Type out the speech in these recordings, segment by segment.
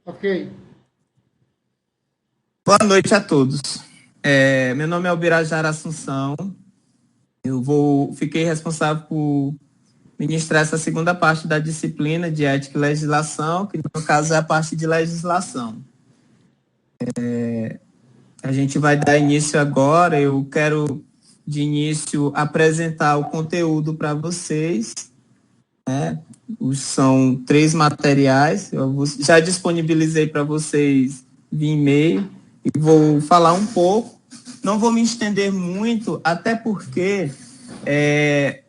Ok. Boa noite a todos. Meu nome é Albirajara Assunção. Fiquei responsável por ministrar essa segunda parte da disciplina de Ética e Legislação, que no caso é a parte de legislação. A gente vai dar início agora. Eu quero, de início, apresentar o conteúdo para vocês. São 3 materiais. Eu já disponibilizei para vocês via e-mail e vou falar um pouco. Não vou me estender muito, até porque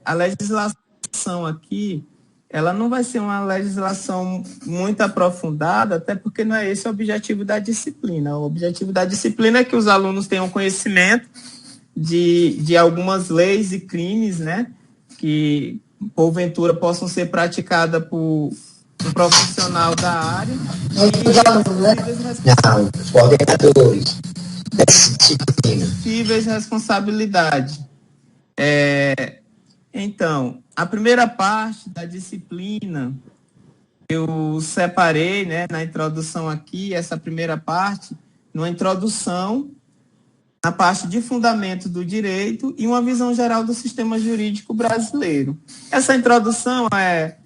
a legislação aqui, ela não vai ser uma legislação muito aprofundada, até porque não é esse o objetivo da disciplina. O objetivo da disciplina é que os alunos tenham conhecimento de algumas leis e crimes, né, que porventura possam ser praticadas por um profissional da área. Não, os coordenadores dessa disciplina. Possíveis responsabilidade. Então, a primeira parte da disciplina, eu separei, né, na introdução aqui, essa primeira parte, numa introdução, na parte de fundamento do direito e uma visão geral do sistema jurídico brasileiro. Essa introdução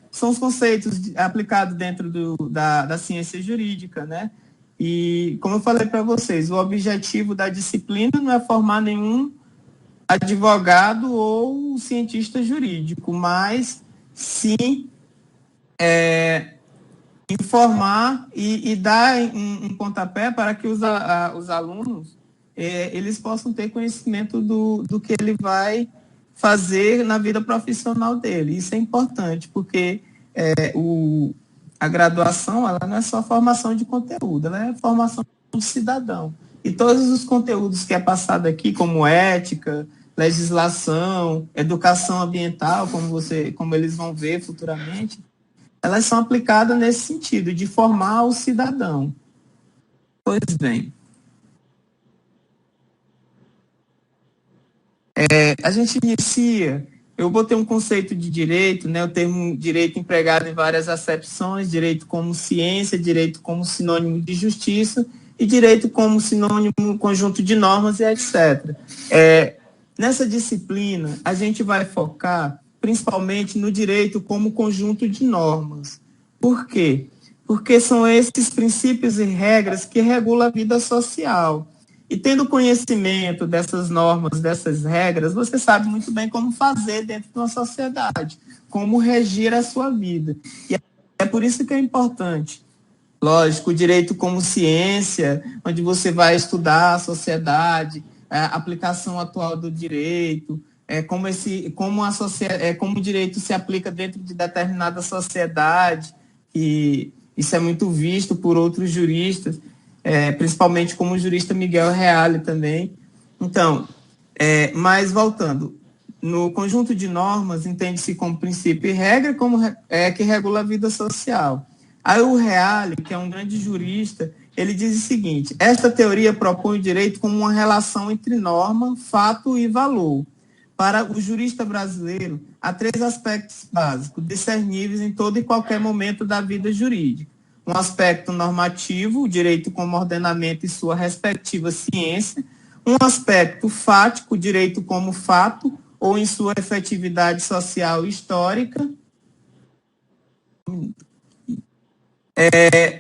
são os conceitos aplicados dentro da ciência jurídica, né? E, como eu falei para vocês, o objetivo da disciplina não é formar nenhum advogado ou cientista jurídico, mas sim informar e dar um pontapé para que os alunos eles possam ter conhecimento do que ele vai fazer na vida profissional dele. Isso é importante, porque a graduação ela não é só formação de conteúdo, ela é formação de cidadão. E todos os conteúdos que é passado aqui, como ética, legislação, educação ambiental, como eles vão ver futuramente, elas são aplicadas nesse sentido, de formar o cidadão. Pois bem. A gente inicia, eu botei um conceito de direito, né, o termo direito empregado em várias acepções, direito como ciência, direito como sinônimo de justiça e direito como sinônimo, conjunto de normas e etc. Nessa disciplina, a gente vai focar principalmente no direito como conjunto de normas. Por quê? Porque são esses princípios e regras que regulam a vida social. E tendo conhecimento dessas normas, dessas regras, você sabe muito bem como fazer dentro de uma sociedade, como regir a sua vida. E é por isso que é importante. Lógico, o direito como ciência, onde você vai estudar a sociedade, a aplicação atual do direito, como o direito se aplica dentro de determinada sociedade, e isso é muito visto por outros juristas, principalmente como o jurista Miguel Reale também. Então, mas voltando, no conjunto de normas, entende-se como princípio e regra que regula a vida social. Aí o Reale, que é um grande jurista, ele diz o seguinte: esta teoria propõe o direito como uma relação entre norma, fato e valor. Para o jurista brasileiro, há 3 aspectos básicos, discerníveis em todo e qualquer momento da vida jurídica. Um aspecto normativo, o direito como ordenamento e sua respectiva ciência. Um aspecto fático, o direito como fato ou em sua efetividade social e histórica.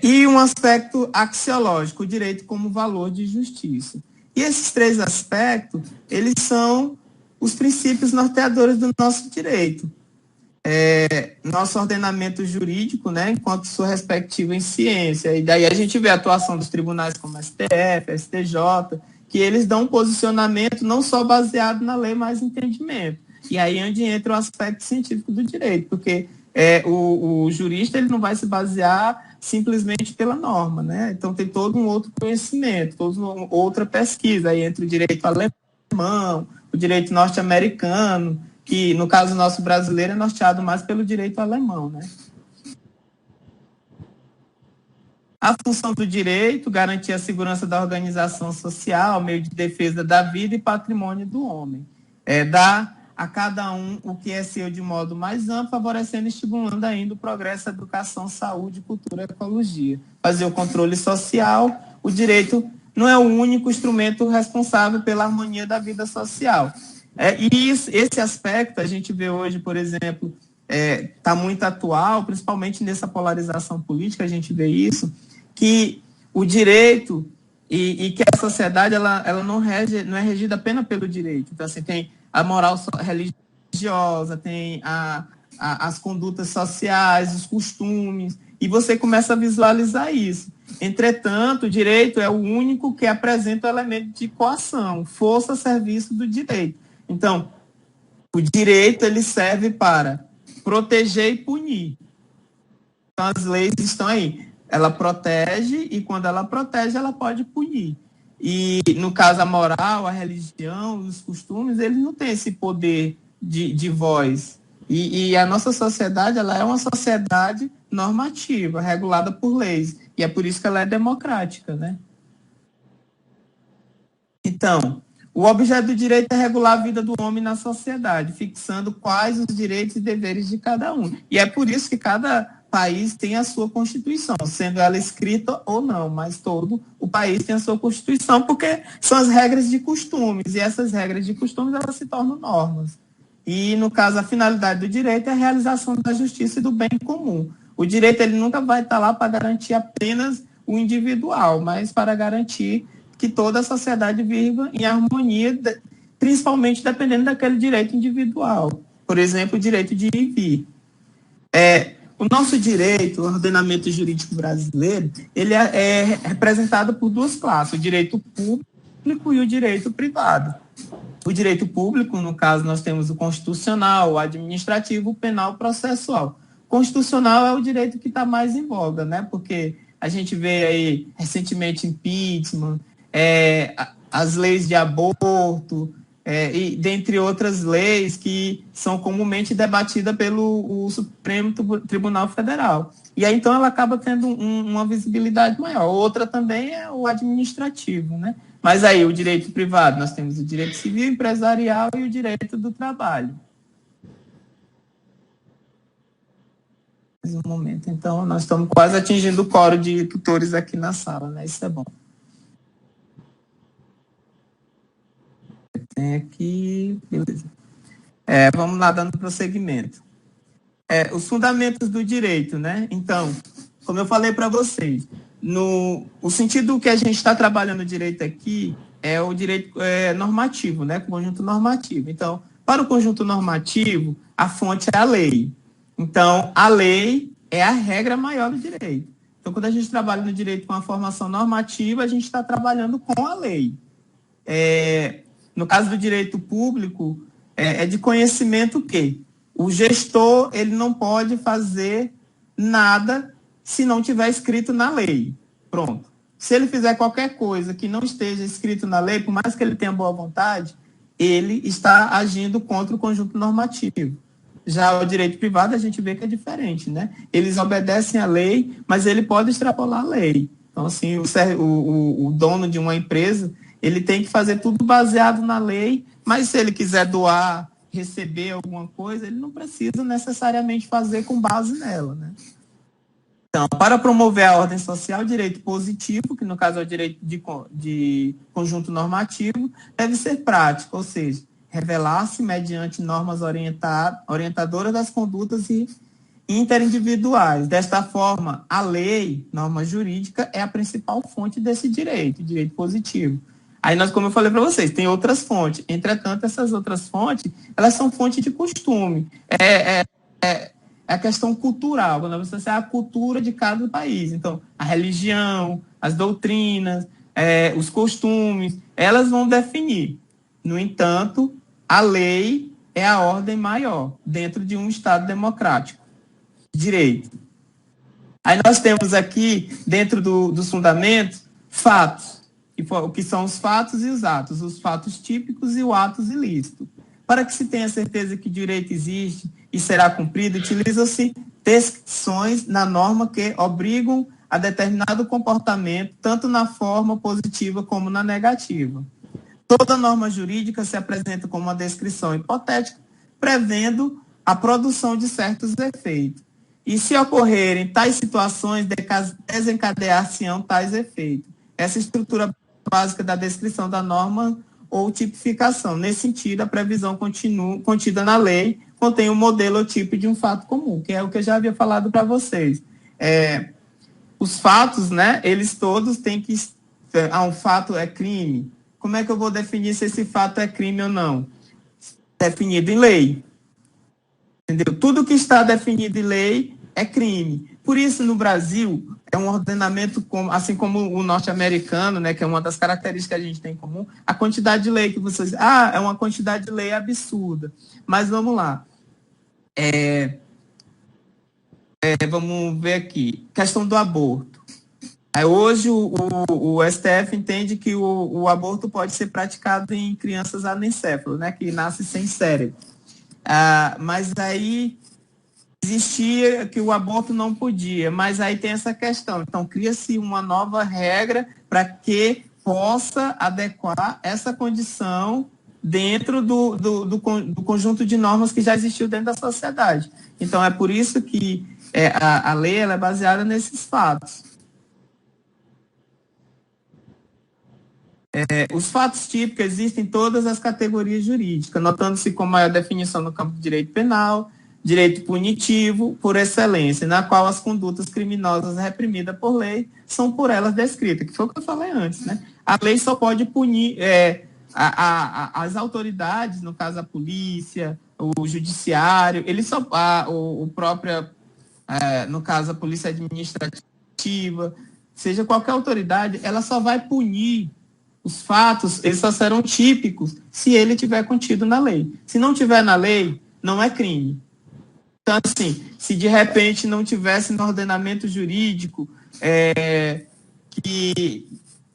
E um aspecto axiológico, o direito como valor de justiça. E esses 3 aspectos, eles são os princípios norteadores do nosso direito. Nosso ordenamento jurídico, né, enquanto sua respectiva em ciência. E daí a gente vê a atuação dos tribunais como STF, STJ, que eles dão um posicionamento não só baseado na lei, mas entendimento. E aí é onde entra o aspecto científico do direito, porque o jurista ele não vai se basear simplesmente pela norma, né? Então tem todo um outro conhecimento, toda uma outra pesquisa aí entre o direito alemão, o direito norte-americano, que no caso nosso brasileiro é norteado mais pelo direito alemão, né? A função do direito, garantir a segurança da organização social, meio de defesa da vida e patrimônio do homem. Dar a cada um o que é seu de modo mais amplo, favorecendo e estimulando ainda o progresso, a educação, saúde, cultura e ecologia. Fazer o controle social, o direito não é o único instrumento responsável pela harmonia da vida social. E esse aspecto a gente vê hoje, por exemplo, está muito atual, principalmente nessa polarização política, a gente vê isso, que o direito e que a sociedade ela não é regida apenas pelo direito. Então, assim, tem a moral religiosa, tem as condutas sociais, os costumes, e você começa a visualizar isso. Entretanto, o direito é o único que apresenta o elemento de coação, força a serviço do direito. Então, o direito ele serve para proteger e punir. Então, as leis estão aí. Ela protege e, quando ela protege, ela pode punir. E, no caso, a moral, a religião, os costumes, eles não têm esse poder de voz. E a nossa sociedade, ela é uma sociedade normativa, regulada por leis. E é por isso que ela é democrática, né? Então, o objeto do direito é regular a vida do homem na sociedade, fixando quais os direitos e deveres de cada um. E é por isso que cada país tem a sua Constituição, sendo ela escrita ou não, mas todo o país tem a sua Constituição, porque são as regras de costumes, e essas regras de costumes elas se tornam normas. E, no caso, a finalidade do direito é a realização da justiça e do bem comum. O direito ele nunca vai estar lá para garantir apenas o individual, mas para garantir que toda a sociedade viva em harmonia, principalmente dependendo daquele direito individual. Por exemplo, o direito de ir e vir. O nosso direito, o ordenamento jurídico brasileiro, ele é representado por duas classes, o direito público e o direito privado. O direito público, no caso, nós temos o constitucional, o administrativo, o penal, o processual. O constitucional é o direito que está mais em voga, né? Porque a gente vê aí, recentemente, impeachment, as leis de aborto, e dentre outras leis que são comumente debatidas pelo Supremo Tribunal Federal. E aí, então, ela acaba tendo uma visibilidade maior. Outra também é o administrativo, né? Mas aí, o direito privado, nós temos o direito civil, empresarial e o direito do trabalho. Mais um momento. Então, nós estamos quase atingindo o quórum de tutores aqui na sala, né? Isso é bom. Tem aqui, beleza. Vamos lá, dando prosseguimento. Os fundamentos do direito, né? Então, como eu falei para vocês, o sentido que a gente está trabalhando direito aqui é o direito normativo, né? Conjunto normativo. Então, para o conjunto normativo, a fonte é a lei. Então, a lei é a regra maior do direito. Então, quando a gente trabalha no direito com a formação normativa, a gente está trabalhando com a lei. No caso do direito público, é de conhecimento que o gestor ele não pode fazer nada se não tiver escrito na lei. Pronto. Se ele fizer qualquer coisa que não esteja escrito na lei, por mais que ele tenha boa vontade, ele está agindo contra o conjunto normativo. Já o direito privado, a gente vê que é diferente, né? Eles obedecem à lei, mas ele pode extrapolar a lei. Então, assim, o dono de uma empresa, ele tem que fazer tudo baseado na lei, mas se ele quiser doar, receber alguma coisa, ele não precisa necessariamente fazer com base nela, né? Então, para promover a ordem social, o direito positivo, que no caso é o direito de conjunto normativo, deve ser prático, ou seja, revelar-se mediante normas orientadoras das condutas interindividuais. Desta forma, a lei, norma jurídica, é a principal fonte desse direito positivo. Aí, como eu falei para vocês, tem outras fontes. Entretanto, essas outras fontes, elas são fontes de costume. É a questão cultural, quando você a cultura de cada país. Então, a religião, as doutrinas, os costumes, elas vão definir. No entanto, a lei é a ordem maior dentro de um Estado democrático. Direito. Aí nós temos aqui, dentro dos fundamentos, fatos. O que são os fatos e os atos, os fatos típicos e os atos ilícitos. Para que se tenha certeza que o direito existe e será cumprido, utilizam-se descrições na norma que obrigam a determinado comportamento, tanto na forma positiva como na negativa. Toda norma jurídica se apresenta como uma descrição hipotética prevendo a produção de certos efeitos. E se ocorrerem tais situações, desencadear-se-ão tais efeitos. Essa estrutura básica da descrição da norma ou tipificação. Nesse sentido, a previsão contida na lei contém um modelo ou tipo de um fato comum, que é o que eu já havia falado para vocês. Os fatos, né, eles todos têm que... um fato é crime. Como é que eu vou definir se esse fato é crime ou não? Definido em lei. Entendeu? Tudo que está definido em lei é crime. Por isso, no Brasil, é um ordenamento, assim como o norte-americano, né, que é uma das características que a gente tem em comum, a quantidade de lei que vocês... é uma quantidade de lei absurda. Mas vamos lá. Vamos ver aqui. Questão do aborto. Hoje, o STF entende que o aborto pode ser praticado em crianças anencéfalas, né, que nascem sem cérebro. Mas aí existia que o aborto não podia, mas aí tem essa questão. Então, cria-se uma nova regra para que possa adequar essa condição dentro do conjunto de normas que já existiu dentro da sociedade. Então, é por isso que a lei ela é baseada nesses fatos. Os fatos típicos existem em todas as categorias jurídicas, notando-se como a definição no campo do direito penal, direito punitivo, por excelência, na qual as condutas criminosas reprimidas por lei são por elas descritas, que foi o que eu falei antes, né? A lei só pode punir as autoridades, no caso a polícia, o judiciário, ele só, o próprio, no caso a polícia administrativa, seja qualquer autoridade, ela só vai punir os fatos, eles só serão típicos se ele tiver contido na lei. Se não tiver na lei, não é crime. Então, assim, se de repente não tivesse no ordenamento jurídico que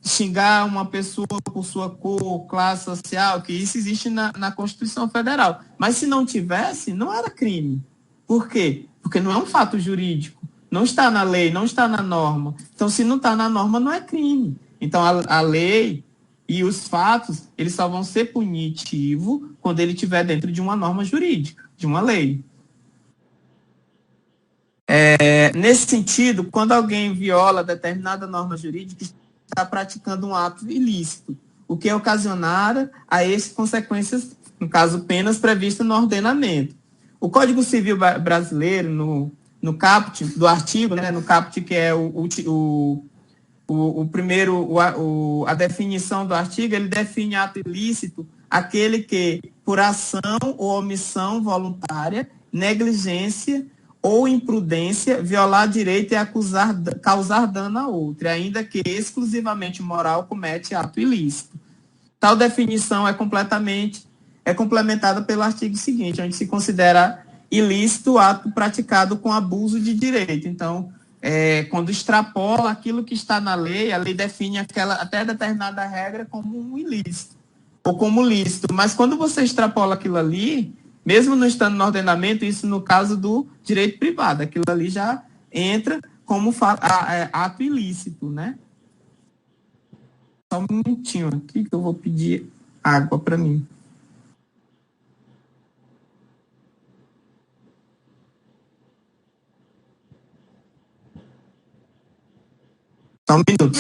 xingar uma pessoa por sua cor, classe social, que isso existe na Constituição Federal. Mas se não tivesse, não era crime. Por quê? Porque não é um fato jurídico. Não está na lei, não está na norma. Então, se não está na norma, não é crime. Então, a lei e os fatos, eles só vão ser punitivos quando ele estiver dentro de uma norma jurídica, de uma lei. Nesse sentido, quando alguém viola determinada norma jurídica, está praticando um ato ilícito, o que ocasionar a essas consequências, no caso, penas previstas no ordenamento. O Código Civil brasileiro, no caput do artigo, né, no caput que é a definição do artigo, ele define ato ilícito aquele que, por ação ou omissão voluntária, negligência ou imprudência, violar direito e causar dano a outro, ainda que exclusivamente moral comete ato ilícito. Tal definição é complementada pelo artigo seguinte, onde se considera ilícito o ato praticado com abuso de direito. Então, quando extrapola aquilo que está na lei, a lei define até determinada regra como um ilícito, ou como lícito. Mas quando você extrapola aquilo ali, mesmo não estando no ordenamento, isso no caso do direito privado, aquilo ali já entra como ato ilícito, né? Só um minutinho aqui que eu vou pedir água para mim. Só um minuto.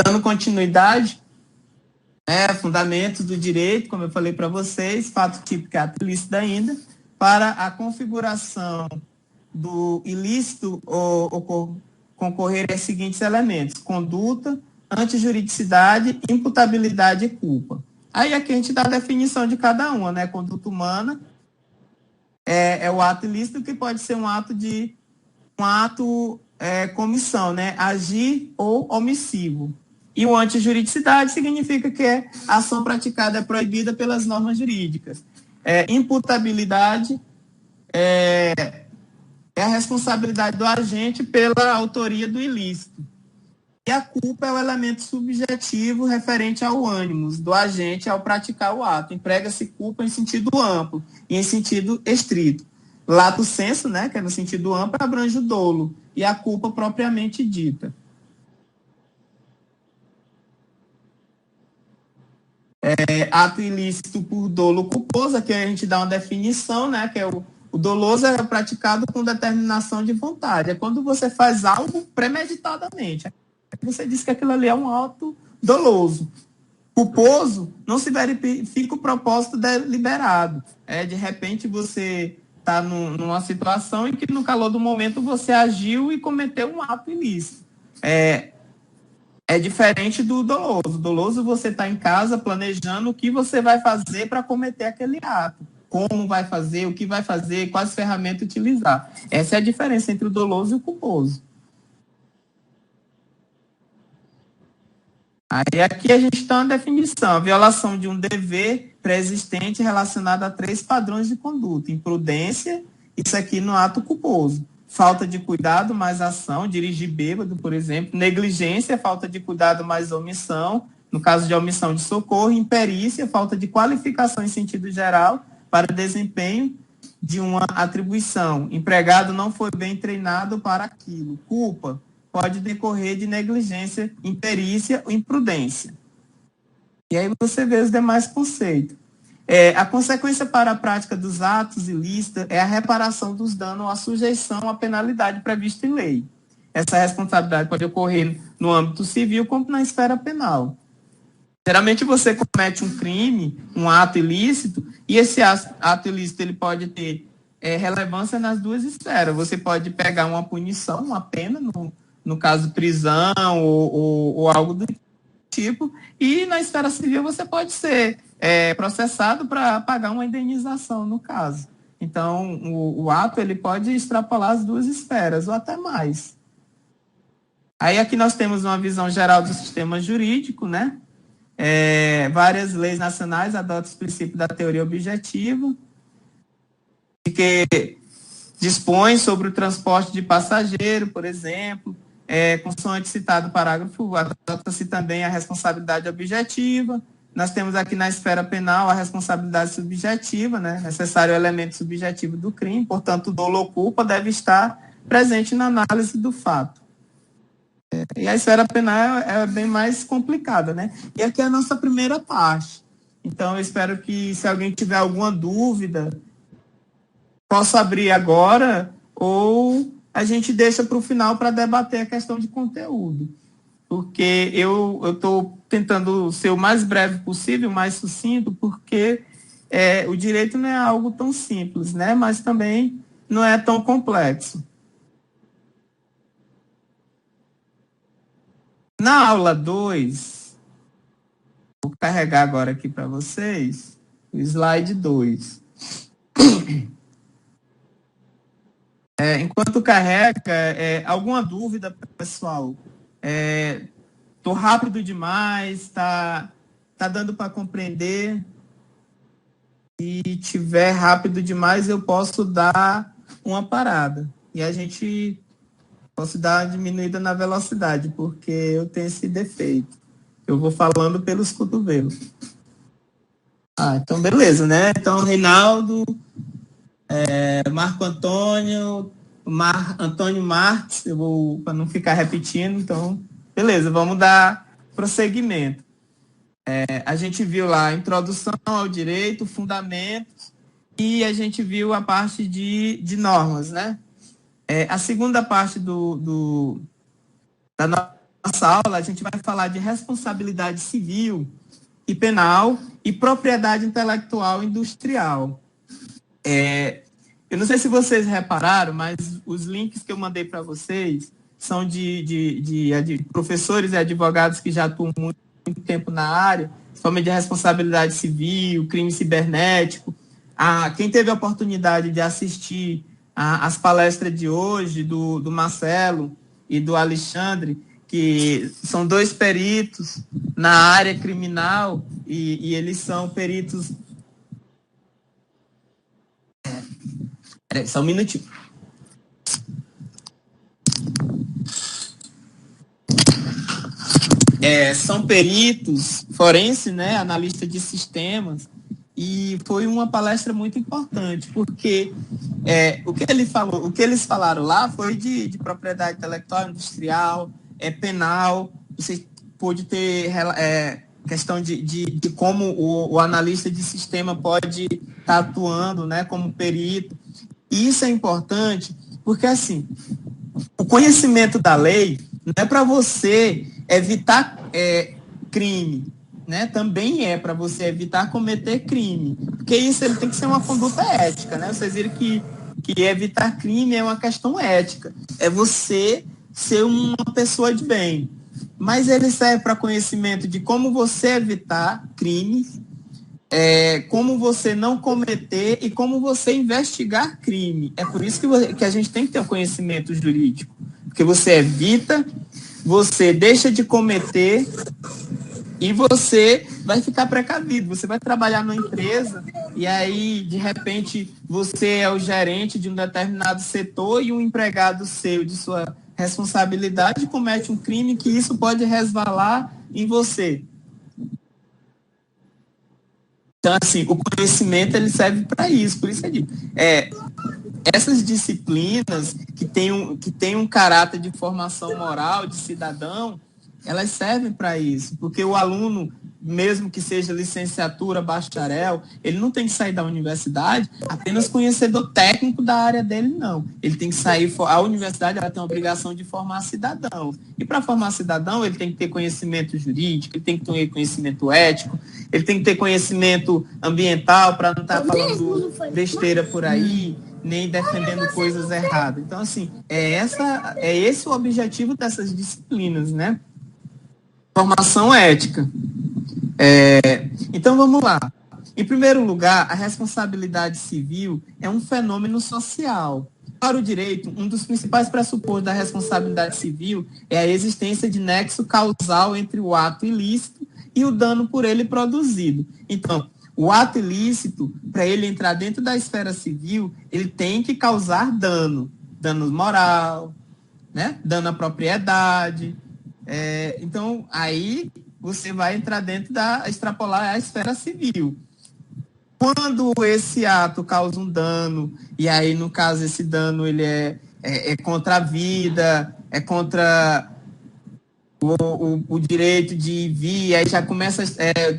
Dando continuidade, fundamentos do direito, como eu falei para vocês, fato típico é ato ilícito ainda, para a configuração do ilícito concorrer aos seguintes elementos: conduta, antijuridicidade, imputabilidade e culpa. Aí aqui a gente dá a definição de cada uma, né? Conduta humana é o ato ilícito, que pode ser um ato comissão, né? Agir ou omissivo. E o antijuridicidade significa que a ação praticada é proibida pelas normas jurídicas. Imputabilidade é a responsabilidade do agente pela autoria do ilícito. E a culpa é o elemento subjetivo referente ao ânimos do agente ao praticar o ato. Emprega-se culpa em sentido amplo e em sentido estrito. Lato sensu, né, que é no sentido amplo, abrange o dolo e a culpa propriamente dita. Ato ilícito por dolo culposo, aqui a gente dá uma definição, né, que é o doloso é praticado com determinação de vontade. É quando você faz algo premeditadamente. Você diz que aquilo ali é um ato doloso. Culposo não se verifica o propósito deliberado. De repente você está numa situação em que no calor do momento você agiu e cometeu um ato ilícito. É diferente do doloso. Doloso você está em casa planejando o que você vai fazer para cometer aquele ato. Como vai fazer, o que vai fazer, quais ferramentas utilizar. Essa é a diferença entre o doloso e o culposo. Aí aqui a gente tem uma definição, a violação de um dever pré-existente relacionado a 3 padrões de conduta. Imprudência, isso aqui no ato culposo. Falta de cuidado mais ação, dirigir bêbado, por exemplo. Negligência, falta de cuidado mais omissão, no caso de omissão de socorro. Imperícia, falta de qualificação em sentido geral para desempenho de uma atribuição. Empregado não foi bem treinado para aquilo. Culpa pode decorrer de negligência, imperícia ou imprudência. E aí você vê os demais conceitos. A consequência para a prática dos atos ilícitos é a reparação dos danos ou a sujeição à penalidade prevista em lei. Essa responsabilidade pode ocorrer no âmbito civil como na esfera penal. Geralmente você comete um crime, um ato ilícito, e esse ato ilícito ele pode ter relevância nas duas esferas. Você pode pegar uma punição, uma pena, no caso prisão ou algo do tipo, e na esfera civil você pode ser processado para pagar uma indenização, no caso. Então, o ato ele pode extrapolar as duas esferas, ou até mais. Aí aqui nós temos uma visão geral do sistema jurídico, né? Várias leis nacionais adotam os princípios da teoria objetiva, que dispõe sobre o transporte de passageiro, por exemplo. Consoante citado o parágrafo, adota-se também a responsabilidade objetiva. Nós temos aqui na esfera penal a responsabilidade subjetiva, né? Necessário elemento subjetivo do crime, portanto, o dolo ou culpa deve estar presente na análise do fato. E a esfera penal é bem mais complicada, né? E aqui é a nossa primeira parte. Então, eu espero que, se alguém tiver alguma dúvida, possa abrir agora ou a gente deixa para o final para debater a questão de conteúdo. Porque eu estou tentando ser o mais breve possível, mais sucinto, porque o direito não é algo tão simples, né? Mas também não é tão complexo. Na aula 2, vou carregar agora aqui para vocês o slide 2. Enquanto carrega, alguma dúvida, pessoal? Estou rápido demais? Tá dando para compreender? Se tiver rápido demais, eu posso dar uma parada. E a gente posso dar uma diminuída na velocidade, porque eu tenho esse defeito. Eu vou falando pelos cotovelos. Então beleza, né? Então, Reinaldo, Marco Antônio, Antônio Marques, eu vou, para não ficar repetindo, então, beleza, vamos dar prosseguimento. A gente viu lá a introdução ao direito, fundamentos, e a gente viu a parte de normas, né? A segunda parte da nossa aula, a gente vai falar de responsabilidade civil e penal e propriedade intelectual industrial. Eu não sei se vocês repararam, mas os links que eu mandei para vocês são de professores e advogados que já atuam muito tempo na área, somente de responsabilidade civil, crime cibernético. Quem teve a oportunidade de assistir as palestras de hoje, do Marcelo e do Alexandre, que são 2 peritos na área criminal, e eles são peritos... Só um minutinho. São peritos forenses, né, analista de sistemas, e foi uma palestra muito importante, porque o que eles falaram lá foi de propriedade intelectual, industrial, penal. Você pôde ter questão de como o analista de sistema pode estar atuando, né, como perito. E isso é importante porque, assim, o conhecimento da lei não é para você evitar crime, né? Também é para você evitar cometer crime, porque isso ele tem que ser uma conduta ética, né? Vocês viram que evitar crime é uma questão ética, é você ser uma pessoa de bem, mas ele serve para conhecimento de como você evitar crimes, como você não cometer e como você investigar crime. É por isso que a gente tem que ter um conhecimento jurídico, porque você evita, você deixa de cometer e você vai ficar precavido. Você vai trabalhar numa empresa e aí, de repente, você é o gerente de um determinado setor e um empregado seu, de sua responsabilidade, comete um crime que isso pode resvalar em você. Então, assim, o conhecimento ele serve para isso. Por isso que eu digo, essas disciplinas que têm um caráter de formação moral, de cidadão, elas servem para isso, porque o aluno, mesmo que seja licenciatura, bacharel, ele não tem que sair da universidade apenas conhecedor técnico da área dele, não. Ele tem que sair, a universidade ela tem a obrigação de formar cidadão. E para formar cidadão, ele tem que ter conhecimento jurídico, ele tem que ter conhecimento ético, ele tem que ter conhecimento ambiental para não estar falando besteira por aí, nem defendendo coisas erradas. Então, assim, é esse o objetivo dessas disciplinas, né? Formação ética. Então, vamos lá. Em primeiro lugar, a responsabilidade civil é um fenômeno social. Para o direito, um dos principais pressupostos da responsabilidade civil é a existência de nexo causal entre o ato ilícito e o dano por ele produzido. Então, o ato ilícito, para ele entrar dentro da esfera civil, ele tem que causar dano. Dano moral, né? Dano à propriedade. Então, aí você vai entrar dentro extrapolar a esfera civil. Quando esse ato causa um dano, e aí, no caso, esse dano ele é contra a vida, é contra o direito de vir, aí já começa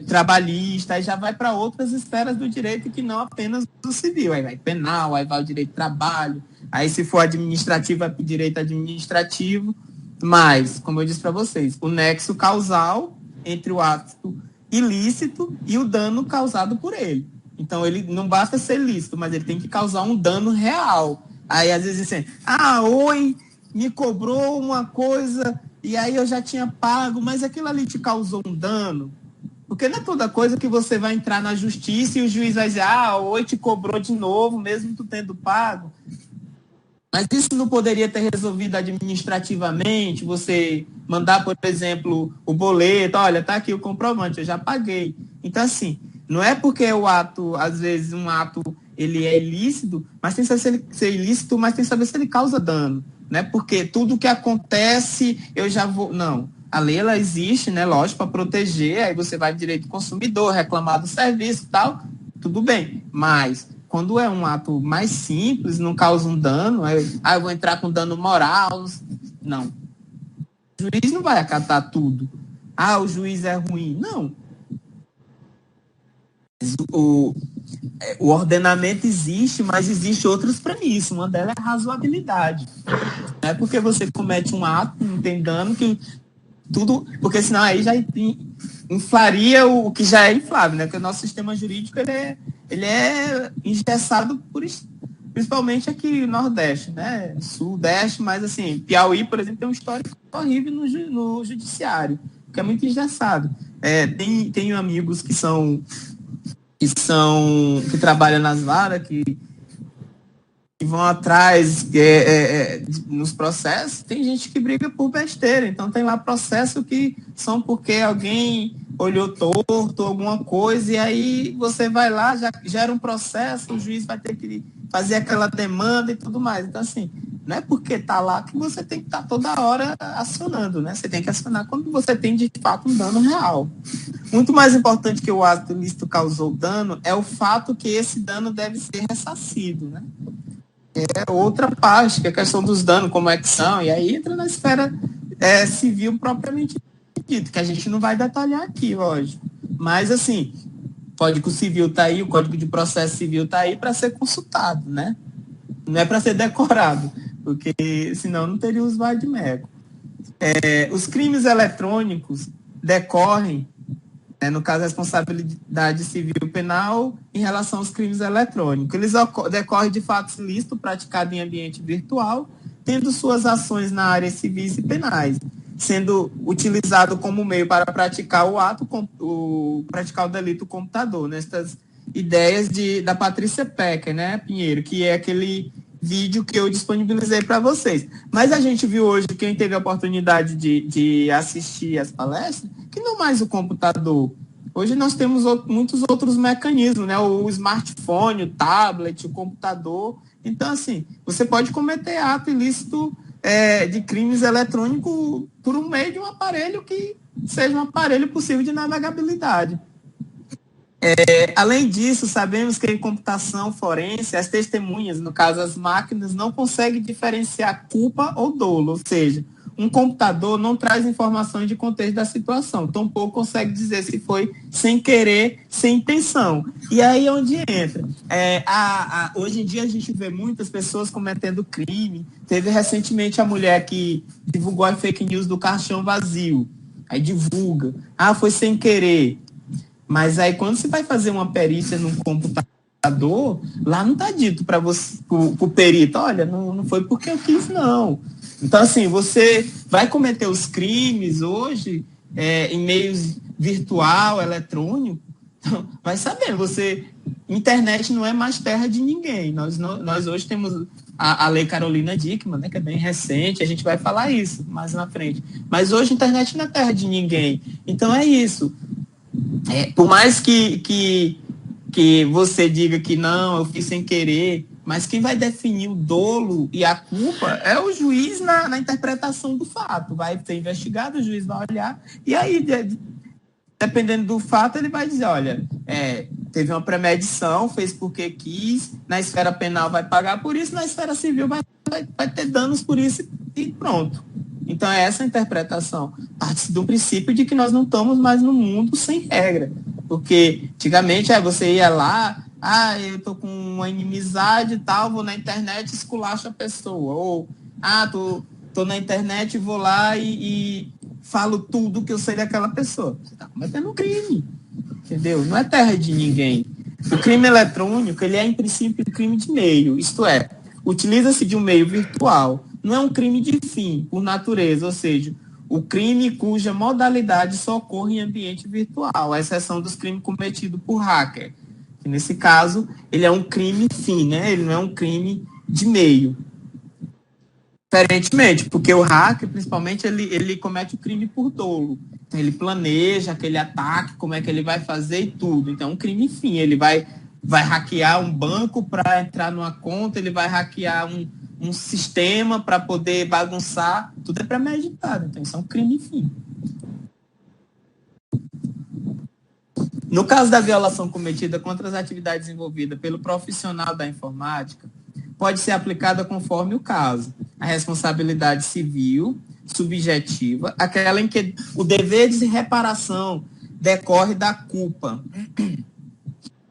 trabalhista, aí já vai para outras esferas do direito que não apenas do civil. Aí vai penal, aí vai o direito de trabalho, aí se for administrativo, vai para o direito administrativo. Mas, como eu disse para vocês, o nexo causal entre o ato ilícito e o dano causado por ele. Então, ele não basta ser lícito, mas ele tem que causar um dano real. Aí, às vezes, assim, Oi, me cobrou uma coisa e aí eu já tinha pago, mas aquilo ali te causou um dano. Porque não é toda coisa que você vai entrar na justiça e o juiz vai dizer, Oi, te cobrou de novo, mesmo tu tendo pago. Mas isso não poderia ter resolvido administrativamente, você mandar, por exemplo, o boleto, olha, tá aqui o comprovante, eu já paguei. Então, assim, não é porque o ato, às vezes, um ato, ele é ilícito, mas tem que saber se ele é ilícito, mas tem que saber se ele causa dano, né? Porque tudo que acontece, eu já vou... Não, a lei, ela existe, né, lógico, para proteger, aí você vai direito do consumidor, reclamar do serviço e tal, tudo bem, mas... Quando é um ato mais simples, não causa um dano, eu vou entrar com dano moral. Não. O juiz não vai acatar tudo. O juiz é ruim. Não. O ordenamento existe, mas existe outras premissas. Uma delas é a razoabilidade. Não é porque você comete um ato, não tem dano, que tudo... Porque senão aí já inflaria o que já é inflável, né? Porque o nosso sistema jurídico, ele é engessado principalmente aqui no Nordeste, né? Sudeste, mas assim, Piauí, por exemplo, tem um histórico horrível no judiciário, que é muito engessado. Tenho amigos que trabalham nas varas, que vão atrás nos processos. Tem gente que briga por besteira, então tem lá processos que são porque alguém olhou torto, alguma coisa, e aí você vai lá, já gera um processo, o juiz vai ter que fazer aquela demanda e tudo mais. Então, assim, não é porque está lá que você tem que estar toda hora acionando, né? Você tem que acionar quando você tem, de fato, um dano real. Muito mais importante que o ato ilícito causou dano é o fato que esse dano deve ser ressarcido, né? É outra parte, que é a questão dos danos, como é que são, e aí entra na esfera civil propriamente dito, que a gente não vai detalhar aqui, lógico. Mas, assim, o Código Civil está aí, o Código de Processo Civil está aí para ser consultado, né? Não é para ser decorado, porque senão não teria os vade-mecum. Os crimes eletrônicos decorrem, no caso, a responsabilidade civil penal em relação aos crimes eletrônicos. Eles decorrem de fatos ilícitos praticados em ambiente virtual, tendo suas ações na área civis e penais, sendo utilizado como meio para praticar praticar o delito computador, nessas ideias da Patrícia Pecker, né, Pinheiro, que é aquele vídeo que eu disponibilizei para vocês. Mas a gente viu hoje, quem teve a oportunidade de assistir as palestras, que não mais o computador. Hoje nós temos muitos outros mecanismos, né? O smartphone, o tablet, o computador. Então, assim, você pode cometer ato ilícito de crimes eletrônicos por um meio de um aparelho que seja um aparelho possível de navegabilidade. Além disso, sabemos que em computação forense, as testemunhas, no caso as máquinas, não conseguem diferenciar culpa ou dolo, ou seja, um computador não traz informações de contexto da situação, tampouco consegue dizer se foi sem querer, sem intenção. E aí é onde entra. Hoje em dia a gente vê muitas pessoas cometendo crime. Teve recentemente a mulher que divulgou a fake news do caixão vazio. Aí divulga. Foi sem querer. Mas aí quando você vai fazer uma perícia num computador, lá não está dito para você, pro perito, olha, não foi porque eu quis, não. Então, assim, você vai cometer os crimes hoje em meios virtual, eletrônico, então, vai saber, internet não é mais terra de ninguém. Nós hoje temos a Lei Carolina Dickmann, né, que é bem recente, a gente vai falar isso mais na frente. Mas hoje a internet não é terra de ninguém. Então é isso. Por mais que você diga que não, eu fiz sem querer, mas quem vai definir o dolo e a culpa é o juiz na interpretação do fato. Vai ser investigado, o juiz vai olhar, e aí, dependendo do fato, ele vai dizer, olha, teve uma premedição, fez porque quis, na esfera penal vai pagar por isso, na esfera civil vai ter danos por isso e pronto. Então, é essa a interpretação. Parte do princípio de que nós não estamos mais no mundo sem regra. Porque, antigamente, você ia lá, eu tô com uma inimizade e tal, vou na internet e esculacho a pessoa. Ou, tô na internet e vou lá e falo tudo que eu sei daquela pessoa. Você está cometendo um crime. Entendeu? Não é terra de ninguém. O crime eletrônico, ele é, em princípio, um crime de meio. Isto é, utiliza-se de um meio virtual. Não é um crime de fim, por natureza, ou seja, o crime cuja modalidade só ocorre em ambiente virtual, à exceção dos crimes cometidos por hacker. Que nesse caso, ele é um crime fim, né? Ele não é um crime de meio. Diferentemente, porque o hacker, principalmente, ele comete o crime por dolo. Então, ele planeja aquele ataque, como é que ele vai fazer e tudo. Então, é um crime fim. Ele vai hackear um banco para entrar numa conta, ele vai hackear um sistema para poder bagunçar, tudo é premeditado, então isso é um crime fim. No caso da violação cometida contra as atividades desenvolvidas pelo profissional da informática, pode ser aplicada conforme o caso. A responsabilidade civil, subjetiva, aquela em que o dever de reparação decorre da culpa,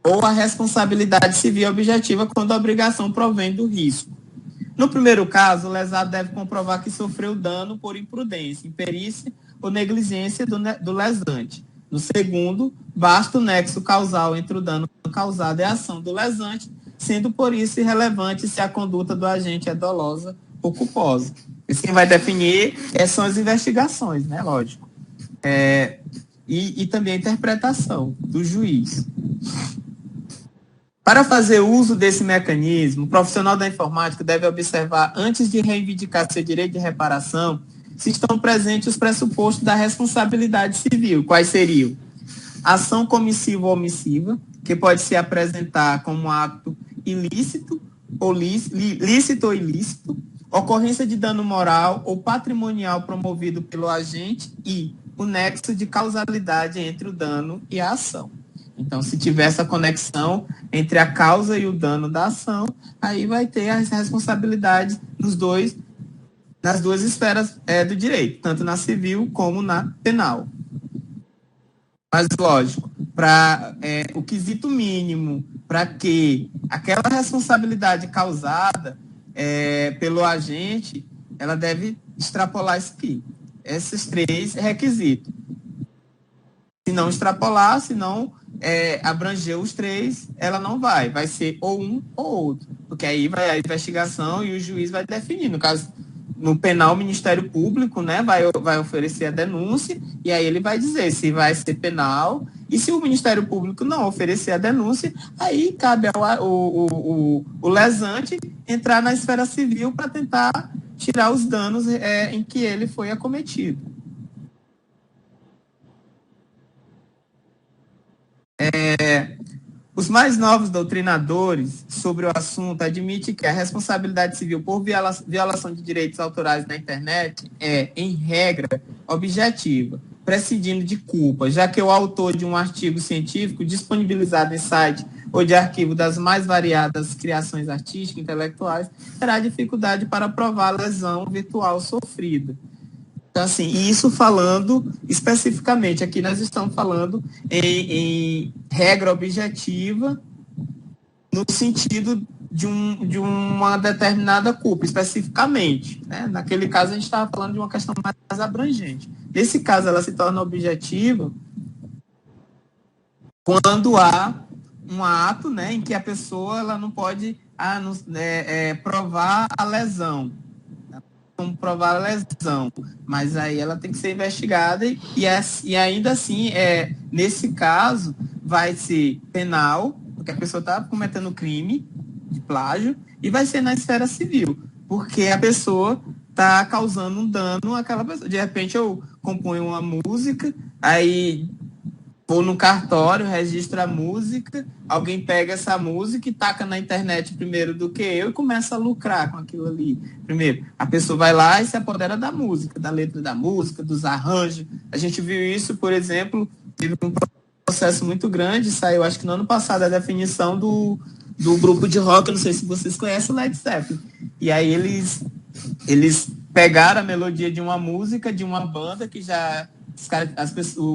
ou a responsabilidade civil objetiva quando a obrigação provém do risco. No primeiro caso, o lesado deve comprovar que sofreu dano por imprudência, imperícia ou negligência do lesante. No segundo, basta o nexo causal entre o dano causado e a ação do lesante, sendo por isso irrelevante se a conduta do agente é dolosa ou culposa. Isso quem vai definir são as investigações, né? Lógico. E também a interpretação do juiz. Para fazer uso desse mecanismo, o profissional da informática deve observar, antes de reivindicar seu direito de reparação, se estão presentes os pressupostos da responsabilidade civil. Quais seriam? Ação comissiva ou omissiva, que pode se apresentar como ato ilícito ou lícito ou ilícito, ocorrência de dano moral ou patrimonial promovido pelo agente e o nexo de causalidade entre o dano e a ação. Então, se tiver essa conexão entre a causa e o dano da ação, aí vai ter as responsabilidades dos dois nas duas esferas do direito, tanto na civil como na penal. Mas, lógico, para o quesito mínimo para que aquela responsabilidade causada pelo agente, ela deve extrapolar isso aqui. Esses 3 requisitos. Se não extrapolar, se não abranger os 3, ela não vai ser ou um ou outro, porque aí vai a investigação e o juiz vai definir. No caso, no penal, o Ministério Público, né, vai oferecer a denúncia, e aí ele vai dizer se vai ser penal, e se o Ministério Público não oferecer a denúncia, aí cabe o lesante entrar na esfera civil para tentar tirar os danos em que ele foi acometido. Os mais novos doutrinadores sobre o assunto admitem que a responsabilidade civil por violação de direitos autorais na internet é, em regra, objetiva, prescindindo de culpa, já que o autor de um artigo científico disponibilizado em site ou de arquivo das mais variadas criações artísticas e intelectuais terá dificuldade para provar a lesão virtual sofrida. Então, assim, isso falando especificamente, aqui nós estamos falando em regra objetiva no sentido de uma determinada culpa, especificamente. Né? Naquele caso, a gente estava falando de uma questão mais abrangente. Nesse caso, ela se torna objetiva quando há um ato, né, em que a pessoa ela não pode provar a lesão. Como provar a lesão, mas aí ela tem que ser investigada e ainda assim, nesse caso, vai ser penal, porque a pessoa está cometendo crime de plágio, e vai ser na esfera civil, porque a pessoa está causando um dano àquela pessoa. De repente, eu componho uma música, aí vou no cartório, registro a música, alguém pega essa música e taca na internet primeiro do que eu e começa a lucrar com aquilo ali. Primeiro, a pessoa vai lá e se apodera da música, da letra da música, dos arranjos. A gente viu isso, por exemplo, teve um processo muito grande, saiu acho que no ano passado a definição do grupo de rock, eu não sei se vocês conhecem, o Led Zeppelin. E aí eles pegaram a melodia de uma música de uma banda que já...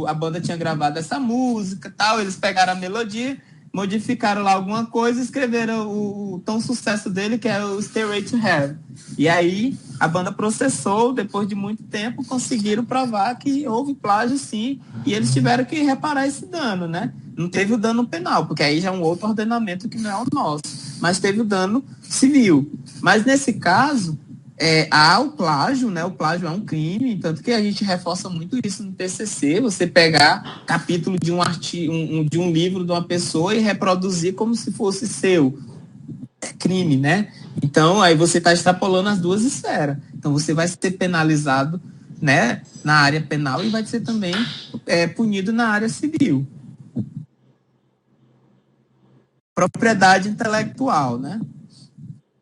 a banda tinha gravado essa música, tal, eles pegaram a melodia, modificaram lá alguma coisa e escreveram o tão sucesso dele, que é o Stairway to Heaven. E aí a banda processou, depois de muito tempo, conseguiram provar que houve plágio sim, e eles tiveram que reparar esse dano, né? Não teve o dano penal, porque aí já é um outro ordenamento que não é o nosso, mas teve o dano civil. Mas nesse caso... há o plágio, né? O plágio é um crime, tanto que a gente reforça muito isso no TCC, você pegar capítulo de um artigo, de um livro de uma pessoa e reproduzir como se fosse seu. É crime, né? Então, aí você está extrapolando as duas esferas. Então, você vai ser penalizado, né, na área penal e vai ser também punido na área civil. Propriedade intelectual, né?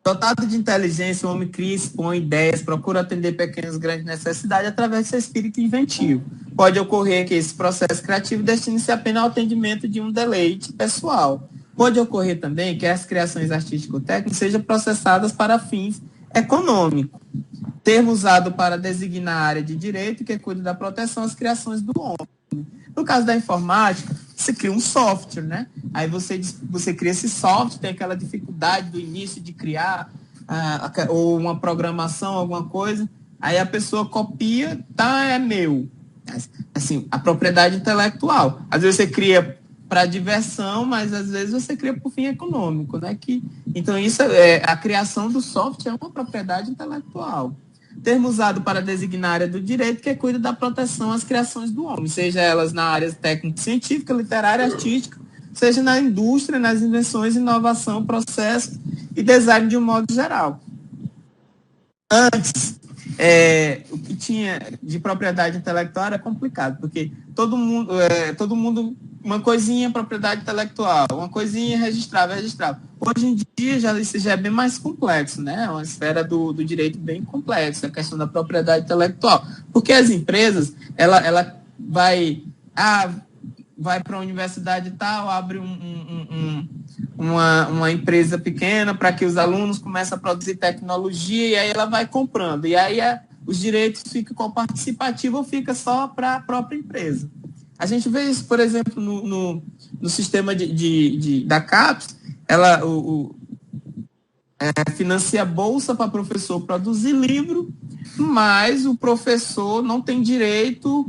Dotado de inteligência, o homem cria, expõe ideias, procura atender pequenas e grandes necessidades através do seu espírito inventivo. Pode ocorrer que esse processo criativo destine-se apenas ao atendimento de um deleite pessoal. Pode ocorrer também que as criações artístico-técnicas sejam processadas para fins econômicos. Termo usado para designar a área de direito que cuida da proteção às criações do homem. No caso da informática, você cria um software, né? Aí você cria esse software, tem aquela dificuldade do início de criar ou uma programação, alguma coisa. Aí a pessoa copia, tá, é meu. Assim, a propriedade intelectual. Às vezes você cria para diversão, mas às vezes você cria por fim econômico, né? Então, isso a criação do software é uma propriedade intelectual. Termo usado para designar a área do direito que cuida da proteção às criações do homem, seja elas na área técnico-científica, literária, artística, seja na indústria, nas invenções, inovação, processo e design de um modo geral. Antes, o que tinha de propriedade intelectual era complicado, porque todo mundo uma coisinha propriedade intelectual, uma coisinha registrável. Hoje em dia isso já é bem mais complexo, né? É uma esfera do direito bem complexa, a questão da propriedade intelectual. Porque as empresas, ela vai... vai para a universidade e tal, abre uma empresa pequena para que os alunos comecem a produzir tecnologia, e aí ela vai comprando. E aí os direitos ficam com participativo ou fica só para a própria empresa. A gente vê isso, por exemplo, no sistema da CAPES, ela financia bolsa para professor produzir livro, mas o professor não tem direito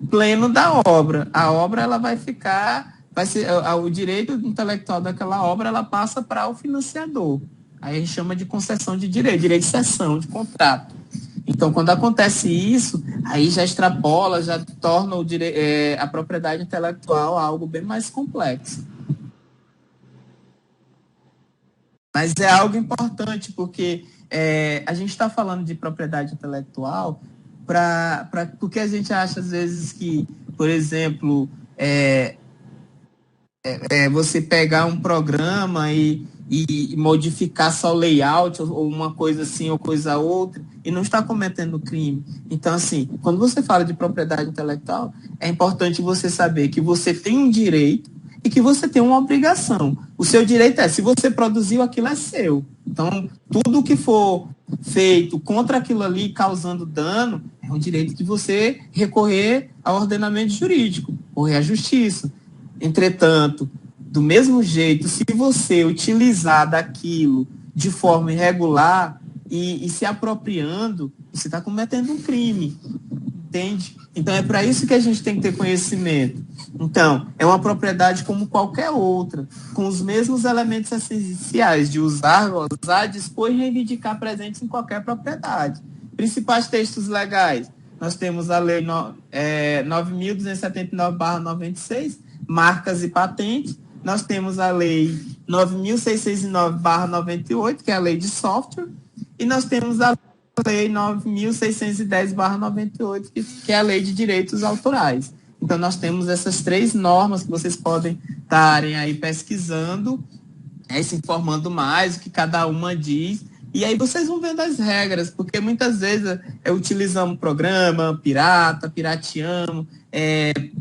pleno da obra. A obra ela vai ser o direito intelectual daquela obra, ela passa para o financiador. Aí a gente chama de concessão de direito de cessão, de contrato. Então, quando acontece isso, aí já extrapola, já torna a propriedade intelectual algo bem mais complexo. Mas é algo importante, porque a gente está falando de propriedade intelectual porque a gente acha, às vezes, que, por exemplo, você pegar um programa e modificar só o layout, ou uma coisa assim, ou coisa outra, e não está cometendo crime. Então, assim, quando você fala de propriedade intelectual, é importante você saber que você tem um direito e que você tem uma obrigação. O seu direito se você produziu, aquilo é seu. Então, tudo que for feito contra aquilo ali, causando dano, é um direito de você recorrer ao ordenamento jurídico, recorrer à justiça. Entretanto, do mesmo jeito, se você utilizar daquilo de forma irregular e se apropriando, você está cometendo um crime, entende? Então, é para isso que a gente tem que ter conhecimento. Então, é uma propriedade como qualquer outra, com os mesmos elementos essenciais de usar, gozar, dispor e reivindicar presentes em qualquer propriedade. Principais textos legais, nós temos a Lei 9.279/96, marcas e patentes. Nós temos a Lei 9.609/98, que é a Lei de Software, e nós temos a Lei 9.610/98, que é a Lei de Direitos Autorais. Então, nós temos essas 3 normas que vocês podem estarem aí pesquisando, se informando mais o que cada uma diz, e aí vocês vão vendo as regras, porque muitas vezes utilizamos programa pirata, pirateamos,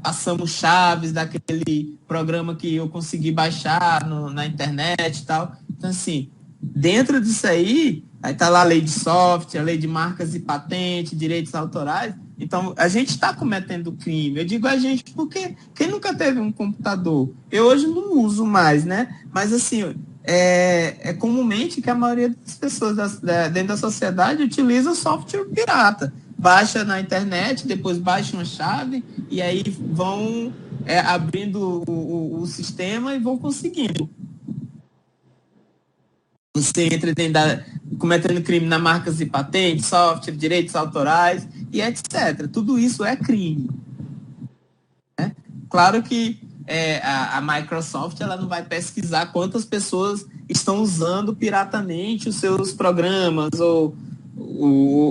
passamos chaves daquele programa que eu consegui baixar na internet e tal. Então, assim, dentro disso aí está lá a lei de software, a lei de marcas e patentes, direitos autorais. Então, a gente está cometendo crime. Eu digo a gente porque quem nunca teve um computador? Eu hoje não uso mais, né? Mas, assim, é comumente que a maioria das pessoas dentro da sociedade utiliza software pirata. Baixa na internet, depois baixa uma chave e aí vão abrindo o sistema e vão conseguindo. Você entra cometendo crime na marcas e patentes, software, direitos autorais e etc. Tudo isso é crime. Né? Claro que a Microsoft ela não vai pesquisar quantas pessoas estão usando piratamente os seus programas ou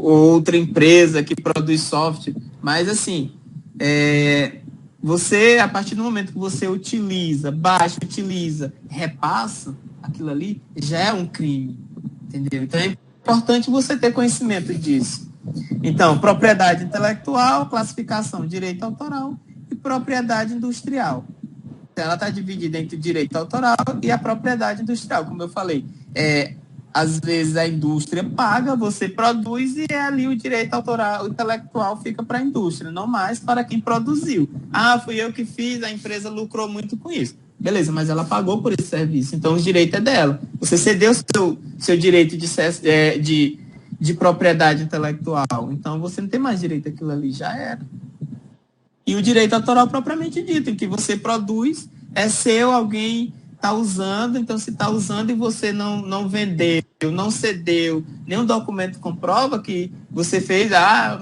outra empresa que produz software. Mas, assim, você, a partir do momento que você utiliza, baixa, utiliza, repassa, aquilo ali já é um crime, entendeu? Então, é importante você ter conhecimento disso. Então, propriedade intelectual, classificação, direito autoral e propriedade industrial. Então, ela está dividida entre direito autoral e a propriedade industrial, como eu falei. Às vezes a indústria paga, você produz e ali o direito autoral, o intelectual fica para a indústria, não mais para quem produziu. Ah, fui eu que fiz, a empresa lucrou muito com isso. Beleza, mas ela pagou por esse serviço, então o direito é dela. Você cedeu seu direito de propriedade intelectual, então você não tem mais direito àquilo ali, já era. E o direito autoral propriamente dito, em que você produz, é seu, alguém está usando, então se está usando e você não vendeu, não cedeu, nenhum documento comprova que você fez,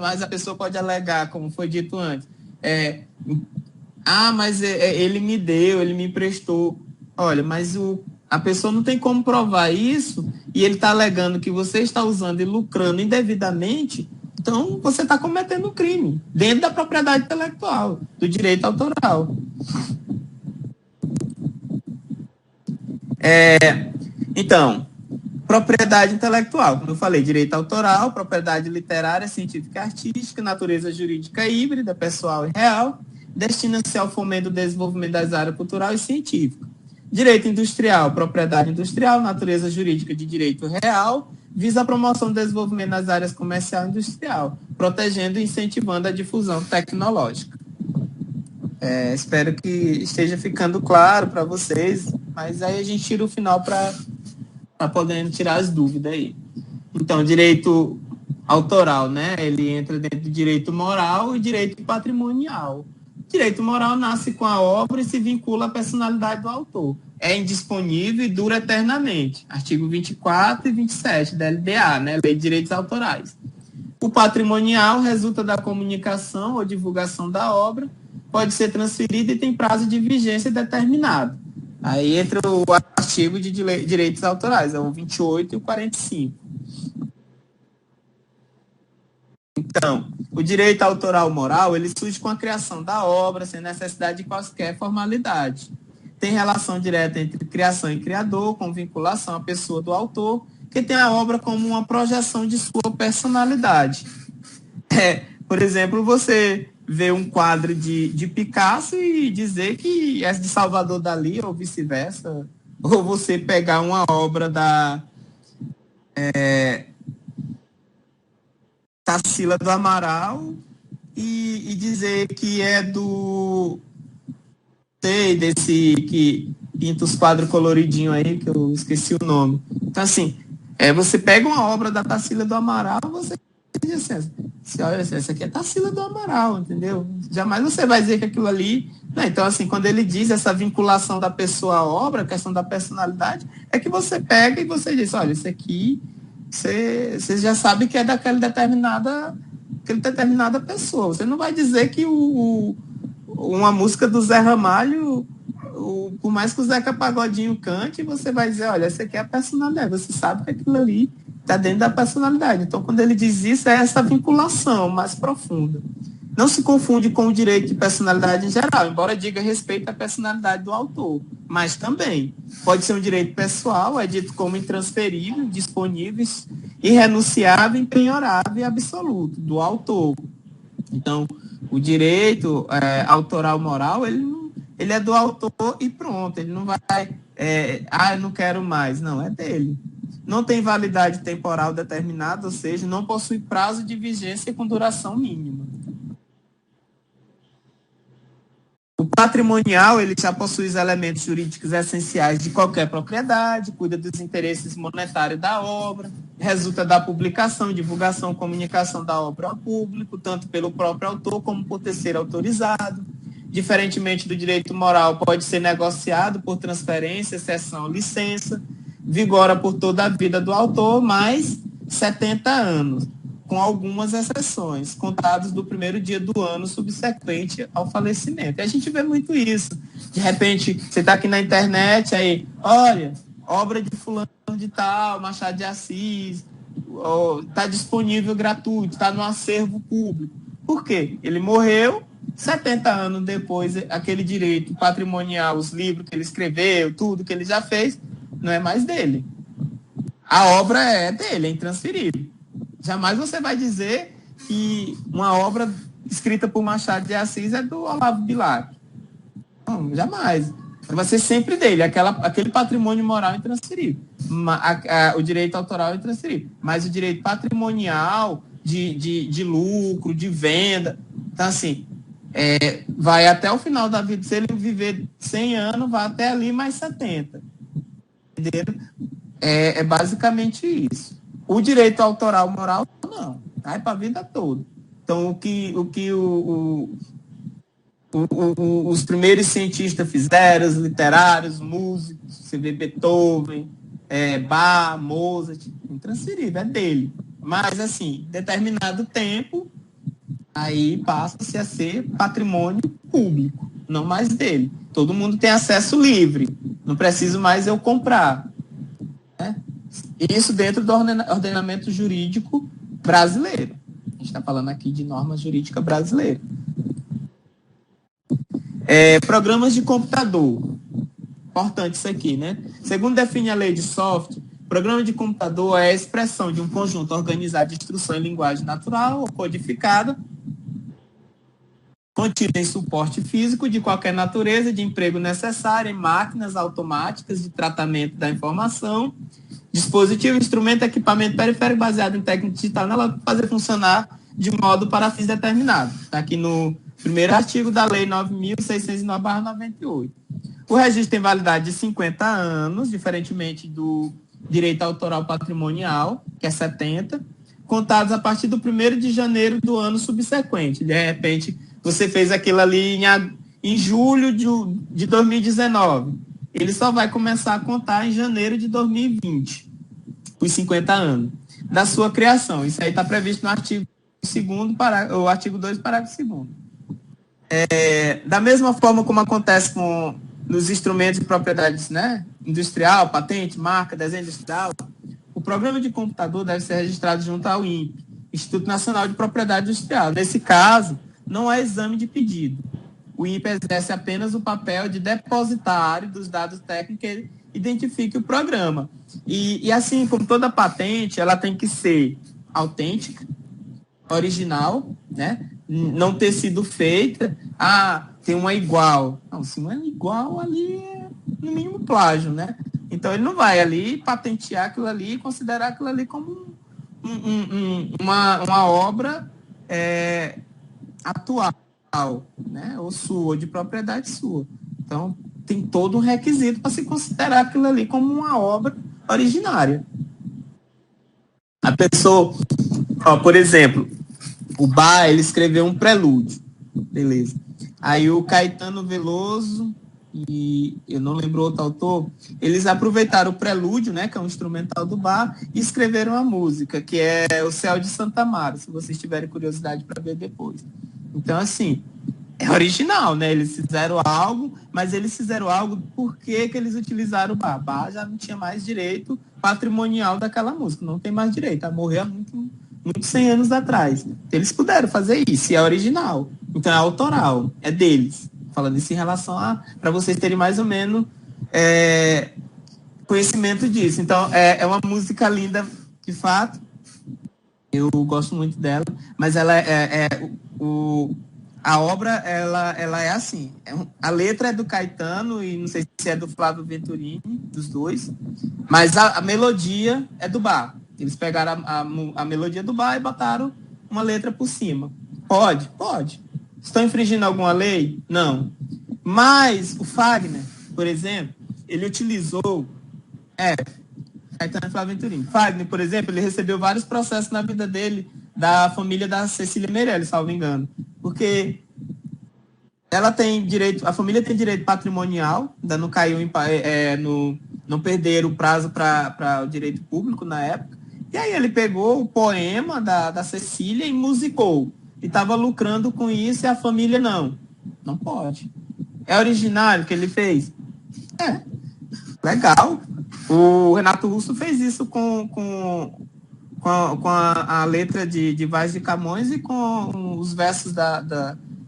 mas a pessoa pode alegar, como foi dito antes. Mas ele me deu, ele me emprestou. Olha, mas a pessoa não tem como provar isso e ele está alegando que você está usando e lucrando indevidamente, então você está cometendo crime dentro da propriedade intelectual, do direito autoral. Então, propriedade intelectual, como eu falei, direito autoral, propriedade literária, científica e artística, natureza jurídica híbrida, pessoal e real, destina-se ao fomento do desenvolvimento das áreas cultural e científica. Direito industrial, propriedade industrial, natureza jurídica de direito real, visa a promoção do desenvolvimento nas áreas comercial e industrial, protegendo e incentivando a difusão tecnológica. Espero que esteja ficando claro para vocês, mas aí a gente tira o final para poder tirar as dúvidas aí. Então, direito autoral, né? Ele entra dentro do direito moral e direito patrimonial. Direito moral nasce com a obra e se vincula à personalidade do autor. É indisponível e dura eternamente. Artigo 24 e 27 da LDA, né? Lei de Direitos Autorais. O patrimonial resulta da comunicação ou divulgação da obra, pode ser transferido e tem prazo de vigência determinado. Aí entra o artigo de direitos autorais, é o 28 e o 45. Então, o direito autoral moral, ele surge com a criação da obra, sem necessidade de qualquer formalidade. Tem relação direta entre criação e criador, com vinculação à pessoa do autor, que tem a obra como uma projeção de sua personalidade. Por exemplo, você vê um quadro de Picasso e dizer que é de Salvador Dalí, ou vice-versa. Ou você pegar uma obra da Tarsila do Amaral e dizer que é desse que pinta os quadros coloridinhos aí, que eu esqueci o nome. Então, assim, você pega uma obra da Tarsila do Amaral, você diz assim, olha, essa aqui é Tarsila do Amaral, entendeu? Jamais você vai dizer que aquilo ali... Né? Então, assim, quando ele diz essa vinculação da pessoa à obra, a questão da personalidade, é que você pega e você diz, olha, isso aqui, você já sabe que é daquela determinada pessoa. Você não vai dizer que uma música do Zé Ramalho, por mais que o Zeca Pagodinho cante, você vai dizer, olha, essa aqui é a personalidade. Você sabe que aquilo ali está dentro da personalidade. Então, quando ele diz isso, é essa vinculação mais profunda. Não se confunde com o direito de personalidade em geral, embora diga respeito à personalidade do autor, mas também pode ser um direito pessoal, é dito como intransferível, disponível, irrenunciável, impenhorável e absoluto do autor. Então, o direito autoral moral, ele é do autor e pronto, ele não vai, eu não quero mais, não, é dele. Não tem validade temporal determinada, ou seja, não possui prazo de vigência com duração mínima. O patrimonial, ele já possui os elementos jurídicos essenciais de qualquer propriedade, cuida dos interesses monetários da obra, resulta da publicação, divulgação, comunicação da obra ao público, tanto pelo próprio autor como por terceiro autorizado. Diferentemente do direito moral, pode ser negociado por transferência, cessão, licença, vigora por toda a vida do autor, mais 70 anos, com algumas exceções, contados do primeiro dia do ano subsequente ao falecimento. E a gente vê muito isso. De repente, você está aqui na internet, aí, olha, obra de fulano de tal, Machado de Assis, está disponível gratuito, está no acervo público. Por quê? Ele morreu, 70 anos depois, aquele direito patrimonial, os livros que ele escreveu, tudo que ele já fez, não é mais dele. A obra é dele, é intransferível. Jamais você vai dizer que uma obra escrita por Machado de Assis é do Olavo Bilac. Não, jamais. Vai ser sempre dele, aquele patrimônio moral intransferível. O direito autoral é intransferível. Mas o direito patrimonial, de lucro, de venda, então assim, vai até o final da vida. Se ele viver 100 anos, vai até ali mais 70. Entendeu? É basicamente isso. O direito autoral moral, não. Vai para a vida toda. Então, o que os primeiros cientistas fizeram, os literários, músicos, você vê Beethoven, Bach, Mozart, intransferível, é dele. Mas, assim, determinado tempo, aí passa-se a ser patrimônio público, não mais dele. Todo mundo tem acesso livre. Não preciso mais eu comprar. Né? Isso dentro do ordenamento jurídico brasileiro. A gente está falando aqui de norma jurídica brasileira. Programas de computador. Importante isso aqui, né? Segundo define a lei de software, programa de computador é a expressão de um conjunto organizado de instrução em linguagem natural ou codificada contém suporte físico de qualquer natureza, de emprego necessário em máquinas automáticas de tratamento da informação, dispositivo, instrumento, equipamento periférico baseado em técnica digital, ela fazer funcionar de modo para fins determinados. Está aqui no primeiro artigo da Lei 9.609/98. O registro tem validade de 50 anos, diferentemente do direito autoral patrimonial, que é 70, contados a partir do 1º de janeiro do ano subsequente. De repente, você fez aquilo ali em julho de 2019. Ele só vai começar a contar em janeiro de 2020, os 50 anos da sua criação. Isso aí está previsto no artigo 2º, o artigo 2, parágrafo 2º. Da mesma forma como acontece nos instrumentos de propriedade, né, industrial, patente, marca, desenho industrial, o programa de computador deve ser registrado junto ao INPE, Instituto Nacional de Propriedade Industrial. Nesse caso, não há exame de pedido. O INPE exerce apenas o papel de depositário dos dados técnicos que identifique o programa. E assim, como toda patente, ela tem que ser autêntica, original, né? Não ter sido feita, tem uma igual. Não, se não é igual, ali é no mínimo plágio, né? Então, ele não vai ali patentear aquilo ali e considerar aquilo ali como uma obra atual, né? Ou sua, ou de propriedade sua. Então, tem todo um requisito para se considerar aquilo ali como uma obra originária. A pessoa, por exemplo, o Bach, ele escreveu um prelúdio, beleza. Aí o Caetano Veloso e eu não lembro outro autor, eles aproveitaram o prelúdio, né, que é um instrumental do Bach, e escreveram a música, que é O Céu de Santa Mara, se vocês tiverem curiosidade para ver depois. Então, assim, é original, né? Eles fizeram algo, mas eles fizeram algo porque que eles utilizaram o Bach. Bach já não tinha mais direito patrimonial daquela música, não tem mais direito, morreu há muito 100 anos atrás. Então, eles puderam fazer isso, e é original. Então, é autoral, é deles. Falando isso em relação para vocês terem mais ou menos conhecimento disso. Então, é uma música linda, de fato. Eu gosto muito dela, mas ela a obra, ela é assim. A letra é do Caetano, e não sei se é do Flávio Venturini, dos dois, mas a melodia é do Bach. Eles pegaram a melodia do Bach e botaram uma letra por cima. Pode. Estão infringindo alguma lei? Não. Mas o Fagner, por exemplo, ele utilizou... Caetano e Flávio Venturini. Fagner, por exemplo, ele recebeu vários processos na vida dele, da família da Cecília Meirelles, salvo engano. Porque ela tem direito... A família tem direito patrimonial, ainda não caiu não perderam o prazo para o direito público na época. E aí ele pegou o poema da Cecília e musicou. E estava lucrando com isso, e a família não pode. É originário que ele fez? Legal. O Renato Russo fez isso com a letra de Vaz de Camões e com os versos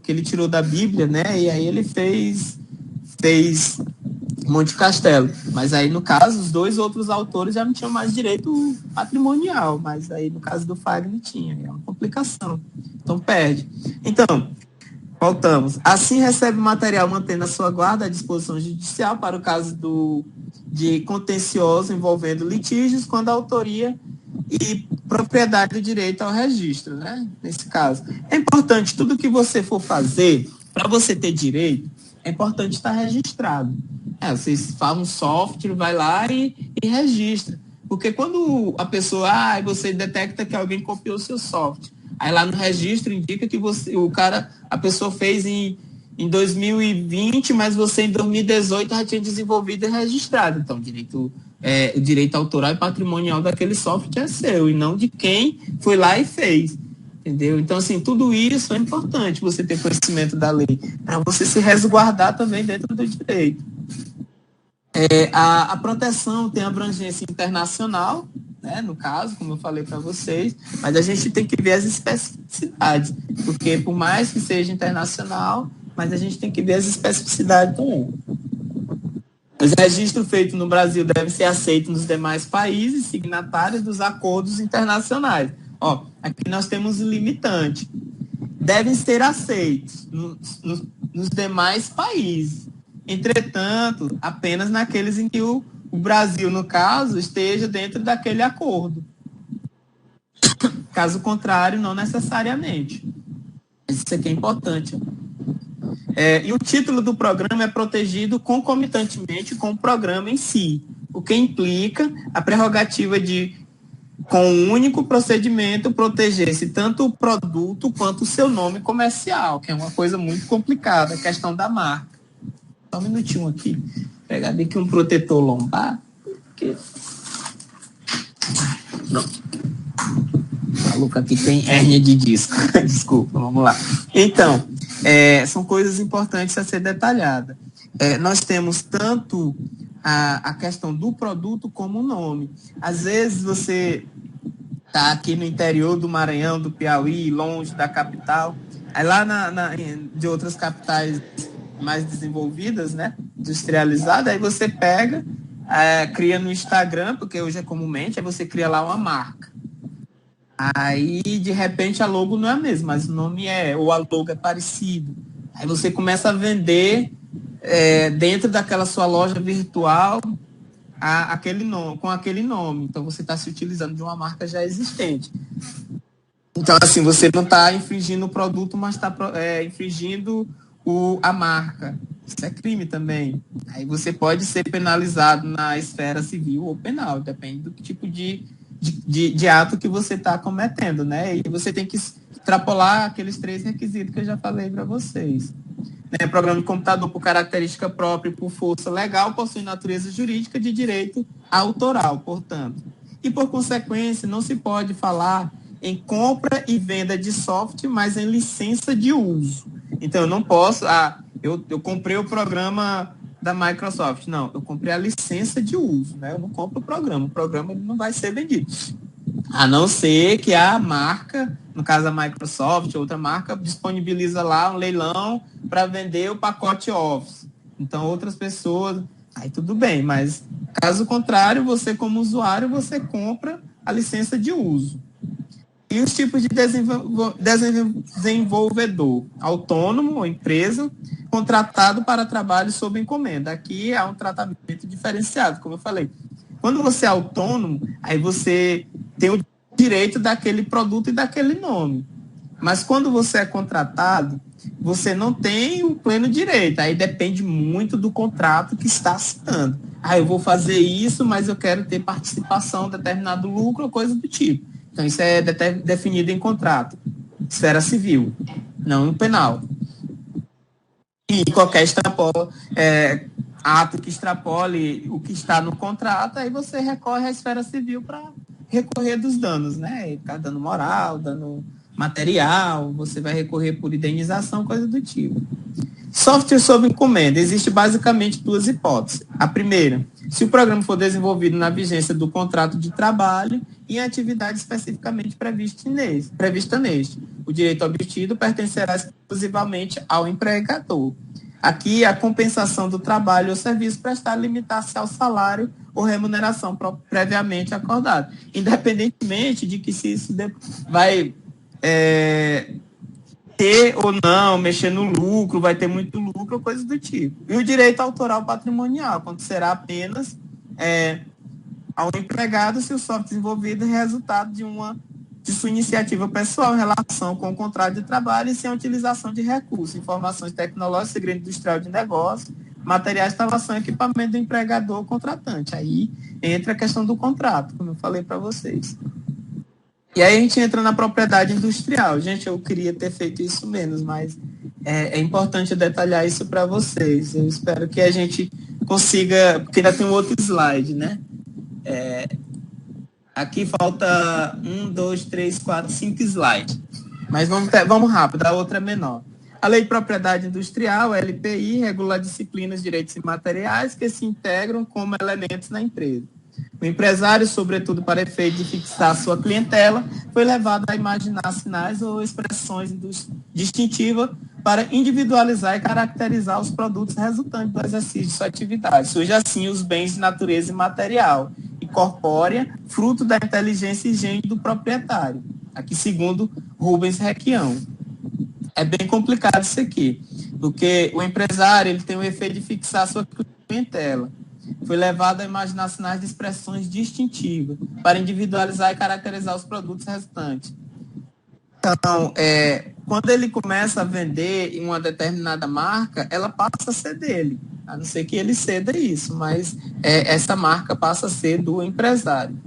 que ele tirou da Bíblia, né? E aí ele fez Monte Castelo. Mas aí, no caso, os dois outros autores já não tinham mais direito patrimonial, mas aí, no caso do Fagner, tinha. É uma complicação. Então, perde. Então, voltamos. Assim, recebe o material mantendo a sua guarda à disposição judicial para o caso de contencioso envolvendo litígios, quando a autoria e propriedade do direito ao registro, né? Nesse caso. É importante, tudo que você for fazer, para você ter direito, é importante estar registrado. Vocês fazem um software, vai lá e registra. Porque quando a pessoa, você detecta que alguém copiou o seu software, aí lá no registro indica que a pessoa fez em 2020, mas você em 2018 já tinha desenvolvido e registrado. Então, o direito autoral e patrimonial daquele software é seu, e não de quem foi lá e fez. Entendeu? Então, assim, tudo isso é importante, você ter conhecimento da lei, para você se resguardar também dentro do direito. A proteção tem abrangência internacional, né, no caso, como eu falei para vocês, mas a gente tem que ver as especificidades, porque por mais que seja internacional, mas a gente tem que ver as especificidades também. Os registros feitos no Brasil devem ser aceitos nos demais países signatários dos acordos internacionais. Aqui nós temos um limitante. devem ser aceitos nos demais países. Entretanto, apenas naqueles em que o Brasil, no caso, esteja dentro daquele acordo. Caso contrário, não necessariamente. Isso aqui é importante. E o título do programa é protegido concomitantemente com o programa em si, o que implica a prerrogativa de, com um único procedimento, proteger-se tanto o produto quanto o seu nome comercial, que é uma coisa muito complicada, a questão da marca. Só um minutinho aqui, vou pegar aqui um protetor lombar. Pronto. O maluco aqui tem hérnia de disco. Desculpa, vamos lá. Então, são coisas importantes a ser detalhada. Nós temos tanto a questão do produto como o nome. Às vezes você está aqui no interior do Maranhão, do Piauí, longe da capital, aí lá de outras capitais mais desenvolvidas, né, industrializadas, aí você pega, cria no Instagram, porque hoje é comumente, aí você cria lá uma marca. Aí, de repente, a logo não é a mesma, mas o nome ou a logo é parecido. Aí você começa a vender dentro daquela sua loja virtual com aquele nome. Então, você está se utilizando de uma marca já existente. Então, assim, você não está infringindo o produto, mas está infringindo a marca. Isso é crime também. Aí você pode ser penalizado na esfera civil ou penal, depende do tipo de ato que você está cometendo, né? E você tem que extrapolar aqueles 3 requisitos que eu já falei para vocês. Programa de computador por característica própria e por força legal possui natureza jurídica de direito autoral, portanto. E, por consequência, não se pode falar em compra e venda de software, mas em licença de uso. Então, eu não posso... eu comprei o programa da Microsoft. Não, eu comprei a licença de uso, né? Eu não compro o programa ele não vai ser vendido. A não ser que a marca, no caso a Microsoft, outra marca, disponibiliza lá um leilão para vender o pacote Office. Então, outras pessoas, aí tudo bem, mas caso contrário, você como usuário, você compra a licença de uso. E os tipos de desenvolvedor, autônomo ou empresa, contratado para trabalho sob encomenda. Aqui há um tratamento diferenciado, como eu falei. Quando você é autônomo, aí você tem o direito daquele produto e daquele nome. Mas quando você é contratado, você não tem o pleno direito. Aí depende muito do contrato que está assinando. Eu vou fazer isso, mas eu quero ter participação, determinado lucro ou coisa do tipo. Então, isso é definido em contrato. Esfera civil, não no penal. E qualquer ato que extrapole o que está no contrato, aí você recorre à esfera civil para recorrer dos danos, né? Dano moral, dano material, você vai recorrer por indenização, coisa do tipo. Software sob encomenda. Existe basicamente 2 hipóteses. A primeira, se o programa for desenvolvido na vigência do contrato de trabalho e em atividade especificamente prevista neste. O direito obtido pertencerá exclusivamente ao empregador. Aqui, a compensação do trabalho ou serviço prestado limitar-se ao salário ou remuneração previamente acordado, independentemente de que se isso vai ter ou não, mexer no lucro, vai ter muito lucro, coisas do tipo. E o direito autoral patrimonial, quando será apenas ao empregado se o software desenvolvido é resultado de sua iniciativa pessoal em relação com o contrato de trabalho e sem a utilização de recursos, informações tecnológicas, segredo industrial de negócio, materiais, instalação e equipamento do empregador ou contratante. Aí entra a questão do contrato, como eu falei para vocês. E aí a gente entra na propriedade industrial. Gente, eu queria ter feito isso menos, mas é importante detalhar isso para vocês. Eu espero que a gente consiga, porque ainda tem um outro slide, né? Aqui falta 1, 2, 3, 4, 5 slides. Mas vamos rápido, a outra é menor. A Lei de Propriedade Industrial, LPI, regula disciplinas, direitos e materiais que se integram como elementos na empresa. O empresário, sobretudo para efeito de fixar sua clientela, foi levado a imaginar sinais ou expressões distintivas para individualizar e caracterizar os produtos resultantes do exercício de sua atividade. Surge assim os bens de natureza imaterial e corpórea, fruto da inteligência e engenho do proprietário. Aqui, segundo Rubens Requião. é bem complicado isso aqui, porque o empresário ele tem o efeito de fixar a sua clientela. Foi levado a imaginar sinais de expressões distintivas para individualizar e caracterizar os produtos restantes. Então, quando ele começa a vender em uma determinada marca, ela passa a ser dele, a não ser que ele ceda isso, mas essa marca passa a ser do empresário.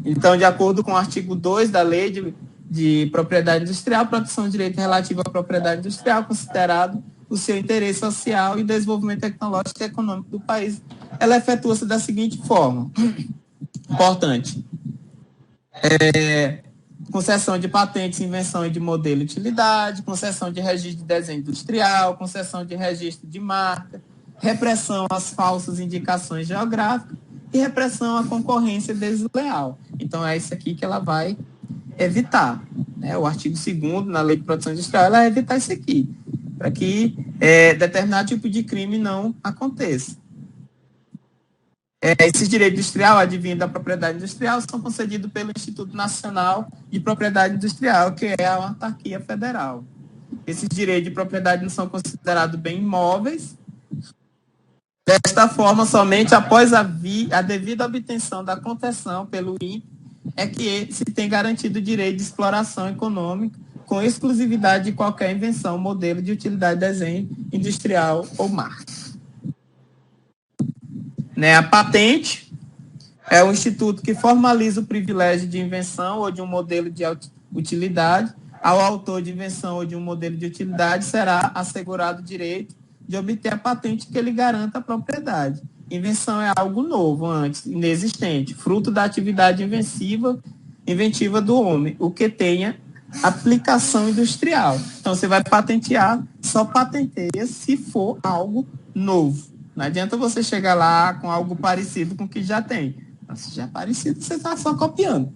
Então, de acordo com o artigo 2 da Lei de Propriedade Industrial, proteção de direito relativo à propriedade industrial, considerado o seu interesse social e desenvolvimento tecnológico e econômico do país, ela efetua-se da seguinte forma. Importante. Concessão de patentes, invenção e de modelo e utilidade, concessão de registro de desenho industrial, concessão de registro de marca, repressão às falsas indicações geográficas e repressão à concorrência desleal. Então, é isso aqui que ela vai evitar. Né? O artigo 2º na Lei de Proteção Industrial, ela vai evitar isso aqui, para que determinado tipo de crime não aconteça. Esses direitos industrial, advindo da propriedade industrial, são concedidos pelo Instituto Nacional de Propriedade Industrial, que é a autarquia federal. Esses direitos de propriedade não são considerados bem imóveis. Desta forma, somente após a devida obtenção da concessão pelo INPE é que se tem garantido o direito de exploração econômica com exclusividade de qualquer invenção, modelo de utilidade, desenho industrial ou marca. A patente é o instituto que formaliza o privilégio de invenção ou de um modelo de utilidade. Ao autor de invenção ou de um modelo de utilidade será assegurado o direito de obter a patente que lhe garanta a propriedade. Invenção é algo novo, antes, inexistente, fruto da atividade inventiva do homem, o que tenha aplicação industrial. Então, você vai patentear, só patenteia se for algo novo. Não adianta você chegar lá com algo parecido com o que já tem. Se já é parecido, você está só copiando.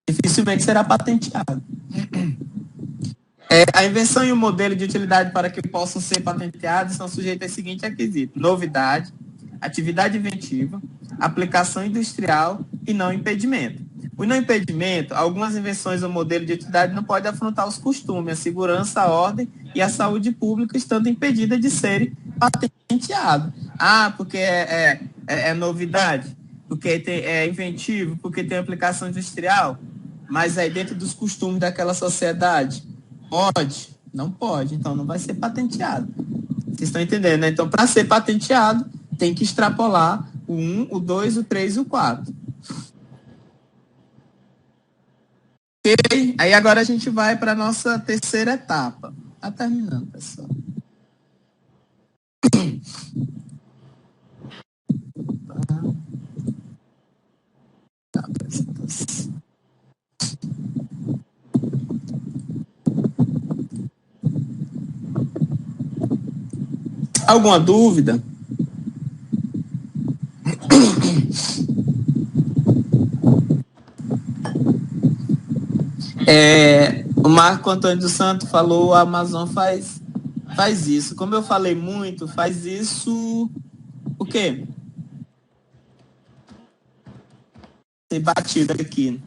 Dificilmente será patenteado. A invenção e o modelo de utilidade para que possam ser patenteados são sujeitos ao seguinte requisito: novidade, atividade inventiva, aplicação industrial e não impedimento. O não impedimento, algumas invenções ou modelo de utilidade não podem afrontar os costumes, a segurança, a ordem e a saúde pública, estando impedida de serem patenteados. Porque é novidade, porque é inventivo, porque tem aplicação industrial, mas aí dentro dos costumes daquela sociedade, pode? Não pode, então não vai ser patenteado. Vocês estão entendendo, né? Então, para ser patenteado, tem que extrapolar o 1, o 2, o 3 e o 4. Ok? Aí agora a gente vai para a nossa terceira etapa. Está terminando, pessoal. Alguma dúvida? O Marco Antônio dos Santos falou, a Amazon faz isso. Como eu falei muito, faz isso o quê? Ser batido aqui.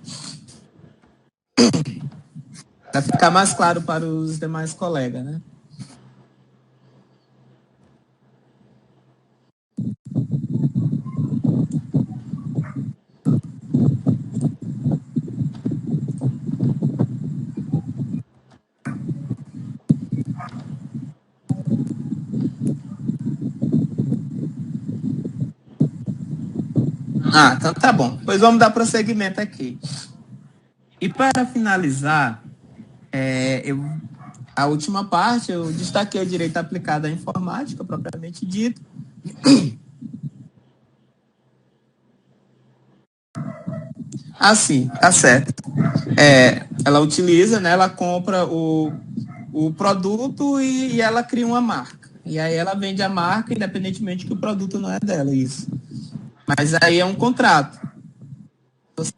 Para ficar mais claro para os demais colegas, né? Então tá bom. Pois vamos dar prosseguimento aqui. E para finalizar, a última parte, eu destaquei o direito aplicado à informática, propriamente dito. Sim, tá certo. Ela utiliza, né, ela compra o produto e ela cria uma marca. E aí ela vende a marca, independentemente que o produto não é dela, isso. Mas aí é um contrato. Você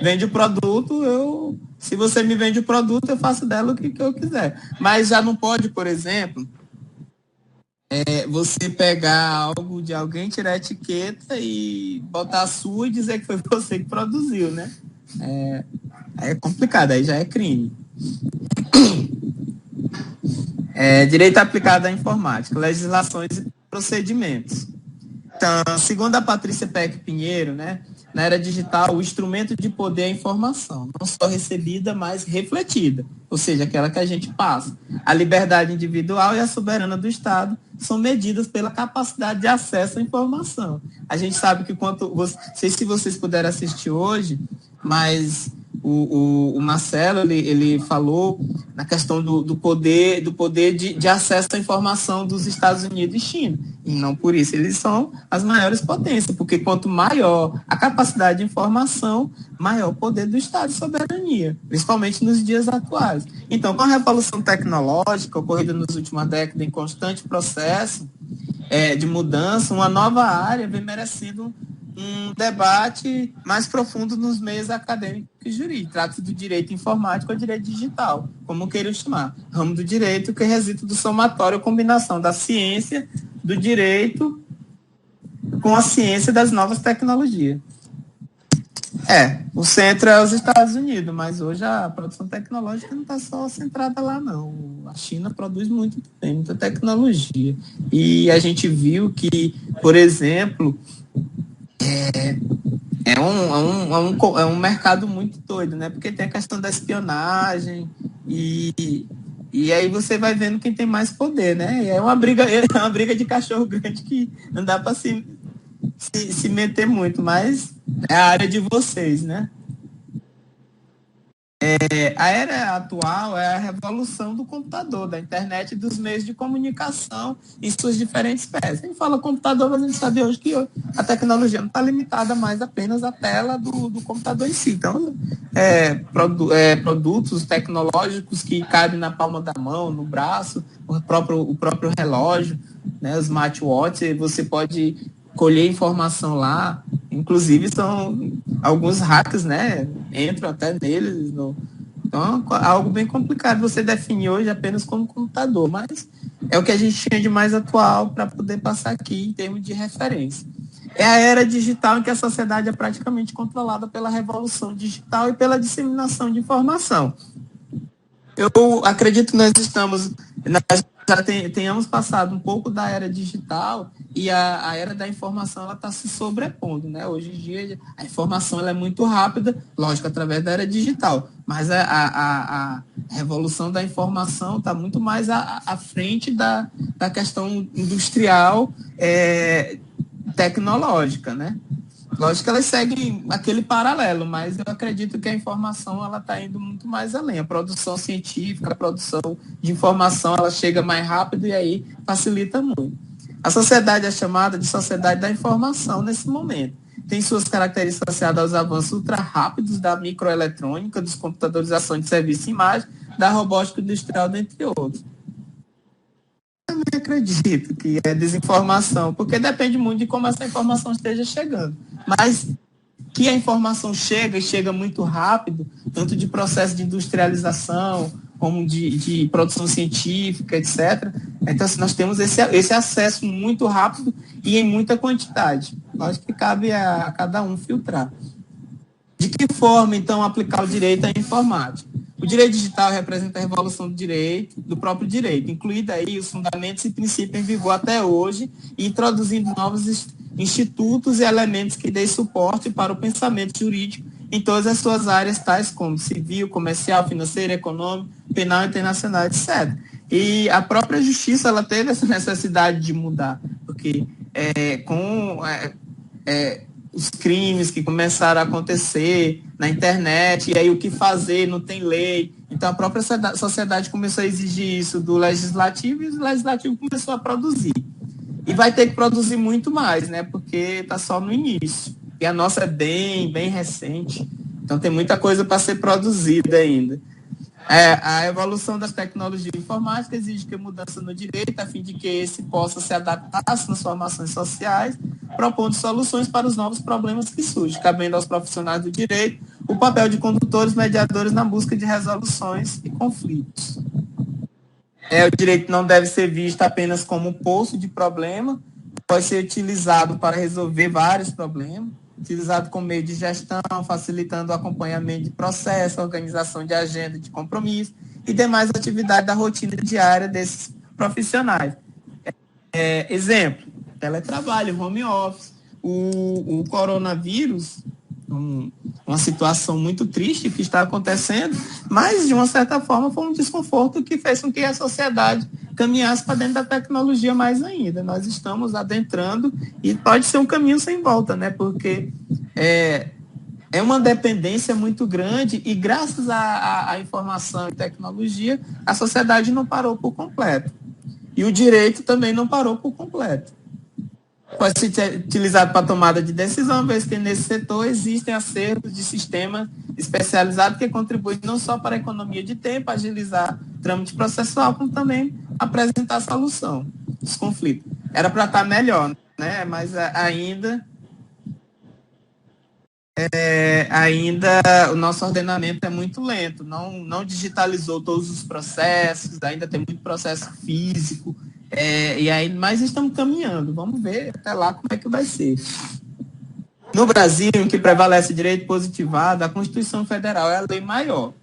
vende o produto, se você me vende o produto, eu faço dela o que eu quiser. Mas já não pode, por exemplo, você pegar algo de alguém, tirar a etiqueta e botar a sua e dizer que foi você que produziu, né? Aí é complicado, aí já é crime. Direito aplicado à informática, legislações e procedimentos. Então, segundo a Patrícia Peck Pinheiro, né, na era digital, o instrumento de poder é a informação, não só recebida, mas refletida, ou seja, aquela que a gente passa. A liberdade individual e a soberana do Estado são medidas pela capacidade de acesso à informação. A gente sabe que não sei se vocês puderam assistir hoje, mas o Marcelo, ele falou na questão do poder de acesso à informação dos Estados Unidos e China. E não por isso eles são as maiores potências, porque quanto maior a capacidade de informação, maior o poder do Estado de soberania, principalmente nos dias atuais. Então, com a revolução tecnológica ocorrida nas últimas décadas em constante processo de mudança, uma nova área vem merecendo um debate mais profundo nos meios acadêmicos e jurídicos. Trata-se do direito informático ou direito digital, como queiram chamar. Ramo do direito que resulta do somatório ou combinação da ciência, do direito, com a ciência das novas tecnologias. O centro é os Estados Unidos, mas hoje a produção tecnológica não está só centrada lá, não. A China produz muito também, muita tecnologia. E a gente viu que, por exemplo, é um mercado muito doido, né? Porque tem a questão da espionagem e aí você vai vendo quem tem mais poder, né? E é uma briga de cachorro grande que não dá para se meter muito, mas é a área de vocês, né? A era atual é a revolução do computador, da internet e dos meios de comunicação em suas diferentes peças. A gente fala computador, mas a gente sabe hoje que a tecnologia não está limitada mais apenas à tela do computador em si. Então, produtos tecnológicos que cabem na palma da mão, no braço, o próprio relógio, né, os smartwatches, você pode colher informação lá, inclusive são alguns hackers, né, entram até neles, então é algo bem complicado você definir hoje apenas como computador, mas é o que a gente tinha de mais atual para poder passar aqui em termos de referência. É a era digital em que a sociedade é praticamente controlada pela revolução digital e pela disseminação de informação. Eu acredito que nós já tenhamos passado um pouco da era digital e a era da informação ela está se sobrepondo, né? Hoje em dia a informação ela é muito rápida, lógico, através da era digital, mas a revolução da informação está muito mais à frente da questão industrial tecnológica, né? Lógico que elas seguem aquele paralelo, mas eu acredito que a informação ela está indo muito mais além. A produção científica, a produção de informação, ela chega mais rápido e aí facilita muito. A sociedade é chamada de sociedade da informação nesse momento. Tem suas características associadas aos avanços ultra rápidos da microeletrônica, dos computadorização de serviço e imagem, da robótica industrial, dentre outros. Eu também acredito que é desinformação, porque depende muito de como essa informação esteja chegando. Mas que a informação chega e chega muito rápido, tanto de processo de industrialização, como de produção científica, etc. Então, nós temos esse acesso muito rápido e em muita quantidade. Lógico que cabe a cada um filtrar. De que forma, então, aplicar o direito à informática? O direito digital representa a revolução do direito, do próprio direito, incluindo aí os fundamentos e princípios em vigor até hoje, e introduzindo novos institutos e elementos que dêem suporte para o pensamento jurídico em todas as suas áreas, tais como civil, comercial, financeiro, econômico, penal, internacional, etc. E a própria justiça ela teve essa necessidade de mudar, porque os crimes que começaram a acontecer na internet, e aí o que fazer, não tem lei. Então a própria sociedade começou a exigir isso do legislativo e o legislativo começou a produzir. E vai ter que produzir muito mais, né? Porque está só no início. E a nossa é bem recente. Então tem muita coisa para ser produzida ainda. A evolução das tecnologias informáticas exige que mudança no direito, a fim de que esse possa se adaptar às transformações sociais, propondo soluções para os novos problemas que surgem, cabendo aos profissionais do direito o papel de condutores mediadores na busca de resoluções e conflitos. O direito não deve ser visto apenas como um poço de problema, pode ser utilizado para resolver vários problemas, utilizado como meio de gestão, facilitando o acompanhamento de processo, a organização de agenda de compromisso e demais atividades da rotina diária desses profissionais. Exemplo, teletrabalho, home office, o coronavírus, uma situação muito triste que está acontecendo, mas, de uma certa forma, foi um desconforto que fez com que a sociedade caminhasse para dentro da tecnologia mais ainda. Nós estamos adentrando e pode ser um caminho sem volta, né? Porque é uma dependência muito grande e, graças à informação e tecnologia, a sociedade não parou por completo. E o direito também não parou por completo. Pode ser utilizado para tomada de decisão, vez que nesse setor existem acertos de sistemas especializados que contribuem não só para a economia de tempo, agilizar o trâmite processual, como também apresentar a solução dos conflitos. Era para estar melhor, né? Mas ainda o nosso ordenamento é muito lento, não digitalizou todos os processos, ainda tem muito processo físico, mas estamos caminhando, vamos ver até lá como é que vai ser. No Brasil, em que prevalece o direito positivado, a Constituição Federal é a lei maior.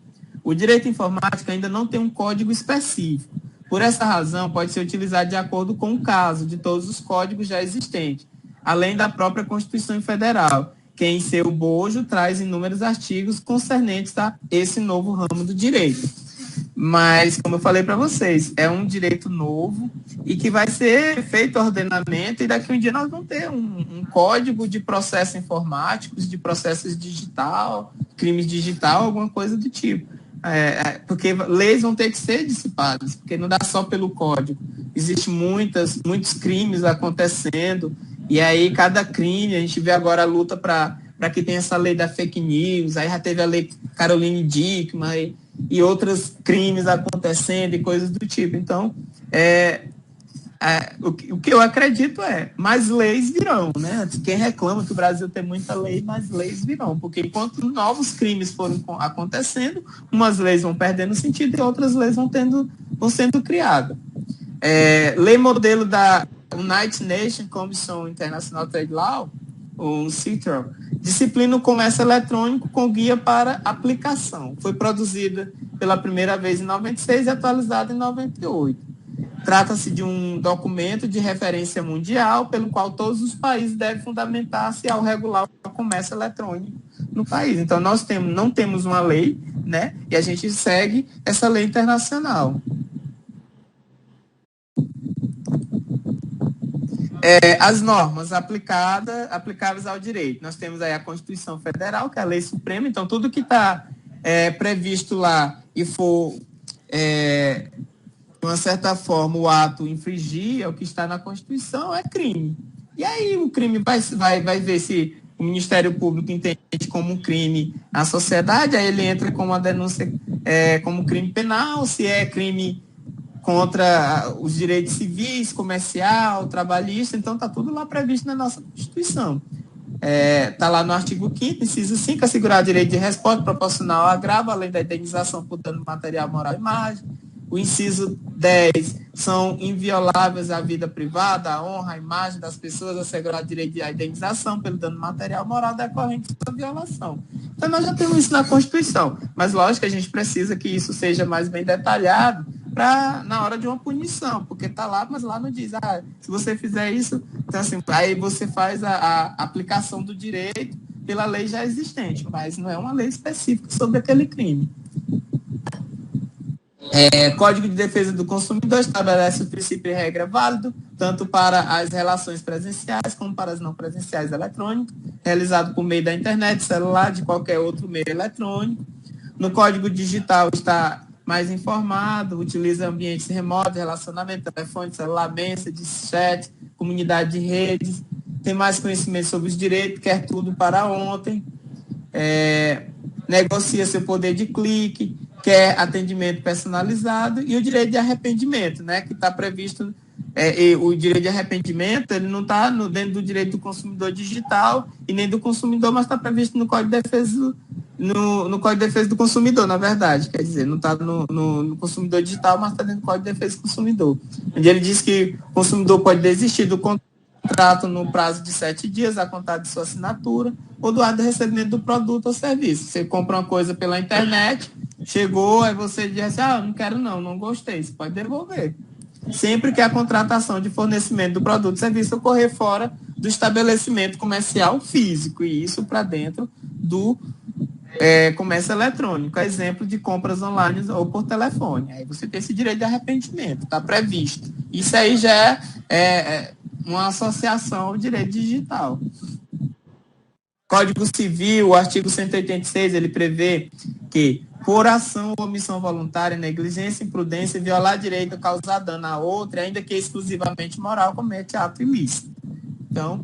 O direito informático ainda não tem um código específico. Por essa razão, pode ser utilizado de acordo com o caso de todos os códigos já existentes, além da própria Constituição Federal, que em seu bojo traz inúmeros artigos concernentes a esse novo ramo do direito. Mas, como eu falei para vocês, é um direito novo e que vai ser feito ordenamento e daqui a um dia nós vamos ter um código de processos informáticos, de processos digital, crimes digital, alguma coisa do tipo. Porque leis vão ter que ser dissipadas, porque não dá só pelo código. Existem muitos crimes acontecendo. E aí, cada crime, a gente vê agora a luta para que tenha essa lei da fake news, aí já teve a lei Caroline Dickmann e outros crimes acontecendo e coisas do tipo. Então, o que eu acredito mais leis virão, né? Quem reclama que o Brasil tem muita lei, mais leis virão, porque enquanto novos crimes foram acontecendo, umas leis vão perdendo sentido e outras leis vão sendo criadas. Lei modelo da United Nations Commission International Trade Law, ou CITRAL, disciplina o comércio eletrônico com guia para aplicação. Foi produzida pela primeira vez em 96 e atualizada em 98. Trata-se de um documento de referência mundial pelo qual todos os países devem fundamentar-se ao regular o comércio eletrônico no país. Então, nós não temos uma lei, né? E a gente segue essa lei internacional. As normas aplicáveis ao direito. Nós temos aí a Constituição Federal, que é a lei suprema, então tudo que está previsto lá e for, de uma certa forma, o ato infringir o que está na Constituição é crime. E aí o crime vai ver se o Ministério Público entende como um crime a sociedade, aí ele entra com uma denúncia como crime penal, se é crime contra os direitos civis, comercial, trabalhista, então está tudo lá previsto na nossa Constituição. Está lá no artigo 5º, inciso 5, assegurar o direito de resposta proporcional ao agravo, além da indenização por dano material, moral e imagem. O inciso 10 são invioláveis à vida privada, à honra, à imagem das pessoas, assegurar o direito à indenização pelo dano material, moral decorrente da violação. Então, nós já temos isso na Constituição, mas lógico que a gente precisa que isso seja mais bem detalhado na hora de uma punição, porque está lá, mas lá não diz, se você fizer isso, então assim, aí você faz a aplicação do direito pela lei já existente, mas não é uma lei específica sobre aquele crime. Código de Defesa do Consumidor estabelece o princípio e regra válido, tanto para as relações presenciais como para as não presenciais eletrônicas, realizado por meio da internet, celular, de qualquer outro meio eletrônico. No Código Digital está mais informado, utiliza ambientes remotos, relacionamento, telefone, celular, message, chat, comunidade de redes, tem mais conhecimento sobre os direitos, quer tudo para ontem, negocia seu poder de clique, quer atendimento personalizado e o direito de arrependimento, né, que está previsto, o direito de arrependimento, ele não está dentro do direito do consumidor digital e nem do consumidor, mas está previsto no Código de Defesa no Código de Defesa do Consumidor, na verdade, quer dizer, não está no consumidor digital, mas está dentro do Código de Defesa do Consumidor, onde ele diz que o consumidor pode desistir do contrato no prazo de 7 dias, a contar de sua assinatura, ou do ato de recebimento do produto ou serviço. Você compra uma coisa pela internet, Chegou, aí você diz assim, não quero não gostei, você pode devolver. Sempre que a contratação de fornecimento do produto ou serviço ocorrer fora do estabelecimento comercial físico, e isso para dentro do comércio eletrônico, exemplo de compras online ou por telefone. Aí você tem esse direito de arrependimento, está previsto. Isso aí já é uma associação ao direito digital. Código Civil, o artigo 186, ele prevê que, por ação ou omissão voluntária, negligência, imprudência, violar direito, causar dano a outra, ainda que exclusivamente moral, comete ato ilícito. Então,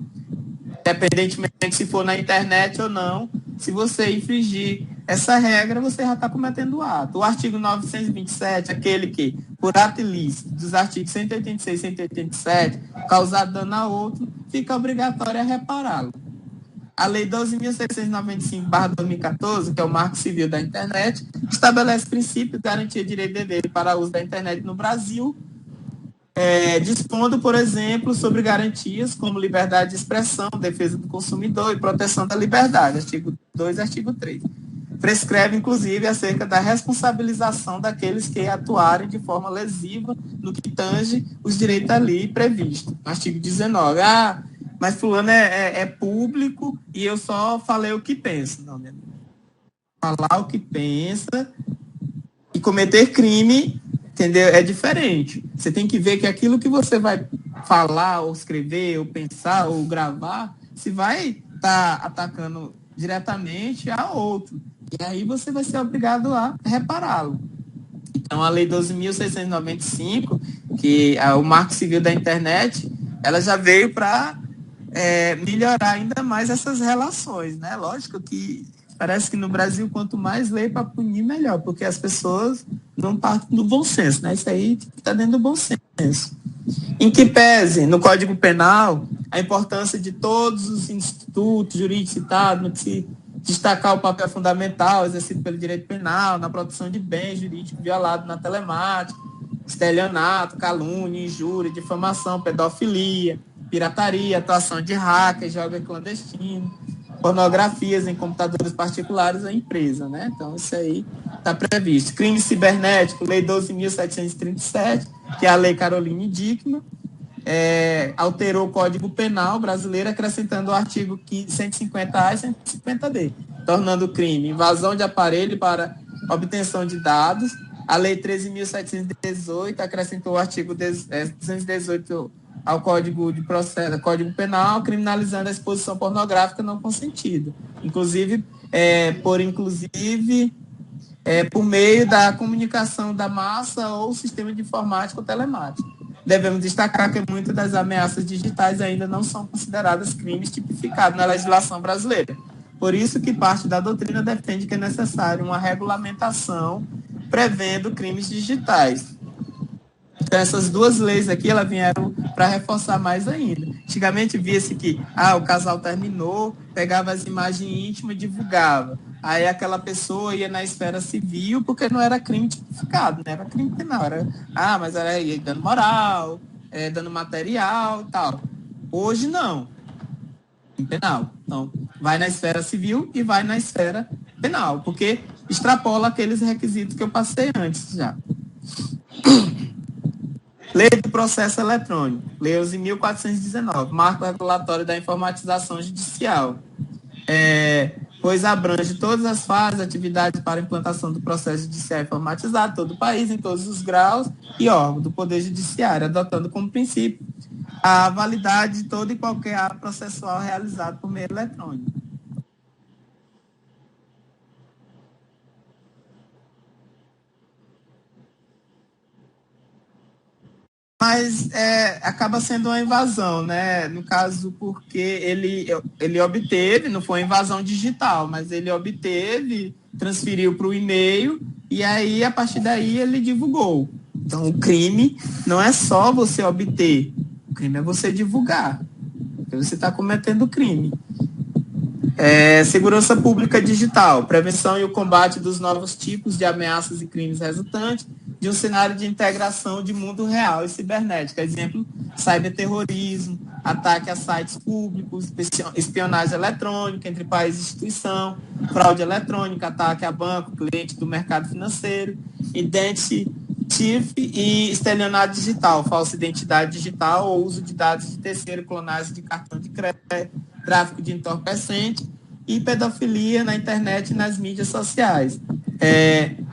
independentemente se for na internet ou não, se você infringir essa regra, você já está cometendo o ato. O artigo 927, aquele que, por ato ilícito, dos artigos 186 e 187, causar dano a outro, fica obrigatório a repará-lo. A Lei 12.695/2014, que é o Marco Civil da Internet, estabelece princípios de garantia de direito e dever para o uso da internet no Brasil, dispondo, por exemplo, sobre garantias como liberdade de expressão, defesa do consumidor e proteção da liberdade, artigo 2 e artigo 3. Prescreve, inclusive, acerca da responsabilização daqueles que atuarem de forma lesiva no que tange os direitos ali previstos. Artigo 19. Mas fulano é público e eu só falei o que penso. Não, né? Falar o que pensa e cometer crime, entendeu? É diferente. Você tem que ver que aquilo que você vai falar, ou escrever, ou pensar, ou gravar, se vai estar atacando diretamente a outro. E aí você vai ser obrigado a repará-lo. Então, a Lei 12.695, que é o Marco Civil da Internet, ela já veio para melhorar ainda mais essas relações, né? Lógico que parece que no Brasil, quanto mais lei para punir, melhor, porque as pessoas não partem do bom senso, né? Isso aí está dentro do bom senso. Em que pese, no Código Penal, a importância de todos os institutos jurídicos citados, no que se destacar o papel fundamental exercido pelo direito penal, na proteção de bens jurídicos violados na telemática, estelionato, calúnia, injúria, difamação, pedofilia, pirataria, atuação de hackers, jogos clandestinos, pornografias em computadores particulares da empresa, né? Então, isso aí está previsto. Crime cibernético, Lei 12.737, que é a Lei Caroline Dickmann, alterou o Código Penal brasileiro, acrescentando o artigo 150A e 150D, tornando o crime invasão de aparelho para obtenção de dados. A Lei 13.718 acrescentou o artigo 218 ao Código de Processo, Código Penal, criminalizando a exposição pornográfica não consentida, por meio da comunicação da massa ou sistema de informática ou telemática. Devemos destacar que muitas das ameaças digitais ainda não são consideradas crimes tipificados na legislação brasileira. Por isso que parte da doutrina defende que é necessário uma regulamentação prevendo crimes digitais. Então, essas duas leis aqui, elas vieram para reforçar mais ainda. Antigamente via-se que o casal terminou, pegava as imagens íntimas e divulgava. Aí aquela pessoa ia na esfera civil, porque não era crime tipificado, né? Era crime penal. Mas era dano moral, dano material e tal. Hoje não. Crime penal. Então, vai na esfera civil e vai na esfera penal, porque extrapola aqueles requisitos que eu passei antes já. Lei do Processo Eletrônico, Lei 11.419, Marco Regulatório da Informatização Judicial, pois abrange todas as fases, atividades para a implantação do processo judicial informatizado, todo o país, em todos os graus e órgãos do Poder Judiciário, adotando como princípio a validade de todo e qualquer ato processual realizado por meio eletrônico. Mas acaba sendo uma invasão, né? No caso, porque ele obteve, não foi invasão digital, mas ele obteve, transferiu para o e-mail e aí, a partir daí, ele divulgou. Então, o crime não é só você obter, o crime é você divulgar, porque você está cometendo crime. Segurança pública digital, prevenção e o combate dos novos tipos de ameaças e crimes resultantes de um cenário de integração de mundo real e cibernético. Exemplo, cyberterrorismo, ataque a sites públicos, espionagem eletrônica entre país e instituição, fraude eletrônica, ataque a banco, cliente do mercado financeiro, identity thief e estelionato digital, falsa identidade digital ou uso de dados de terceiro, clonagem de cartão de crédito, tráfico de entorpecente e pedofilia na internet e nas mídias sociais.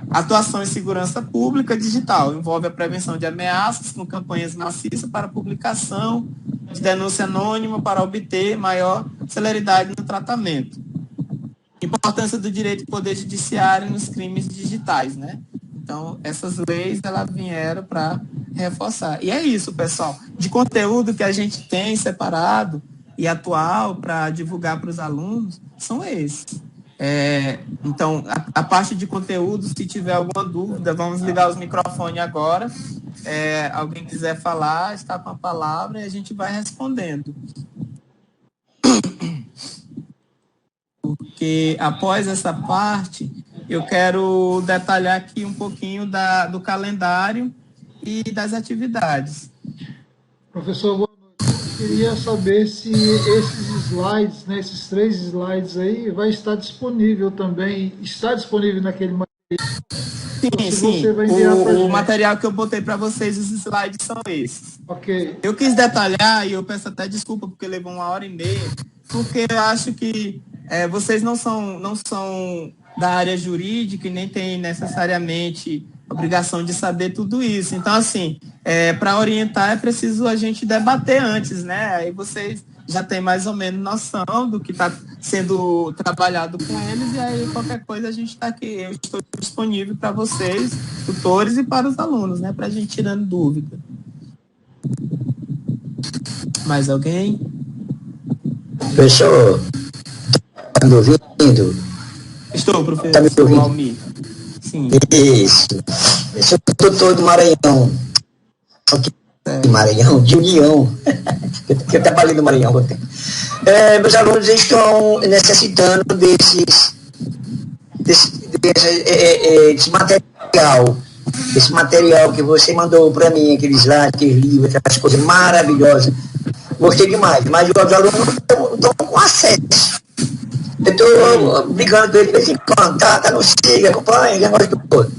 Atuação em segurança pública digital, envolve a prevenção de ameaças com campanhas maciças para publicação de denúncia anônima para obter maior celeridade no tratamento. Importância do direito do poder judiciário nos crimes digitais, né? Então, essas leis, elas vieram para reforçar. E é isso, pessoal. De conteúdo que a gente tem separado e atual para divulgar para os alunos, são esses. Então, a parte de conteúdo, se tiver alguma dúvida, vamos ligar os microfones agora. Alguém quiser falar, está com a palavra e a gente vai respondendo. Porque após essa parte, eu quero detalhar aqui um pouquinho do calendário e das atividades. Professor, boa noite. Eu queria saber se esses slides, né, esses 3 slides aí, vai estar disponível também, está disponível naquele material? Sim. O material que eu botei para vocês, os slides são esses. Ok. Eu quis detalhar, e eu peço até desculpa, porque levou 1h30, porque eu acho que vocês não são da área jurídica e nem têm necessariamente obrigação de saber tudo isso. Então, assim, para orientar é preciso a gente debater antes, né? Aí vocês já têm mais ou menos noção do que está sendo trabalhado com eles, e aí qualquer coisa a gente está aqui. Eu estou disponível para vocês, tutores, e para os alunos, né? Para a gente tirando dúvida. Mais alguém? Professor, está me ouvindo? Estou, professor. Está me ouvindo? Almir. Sim. Isso. Eu sou tutor do Maranhão. De Maranhão, de União. que eu trabalhei no Maranhão há muito tempo. Meus alunos estão necessitando desse material. Esse material que você mandou para mim, aqueles lá, aqueles livros, aquelas coisas maravilhosas. Gostei demais, mas os alunos estão com acesso. Eu estou brigando com ele de vez em quando, tá no SIG, acompanha, negócio do todo.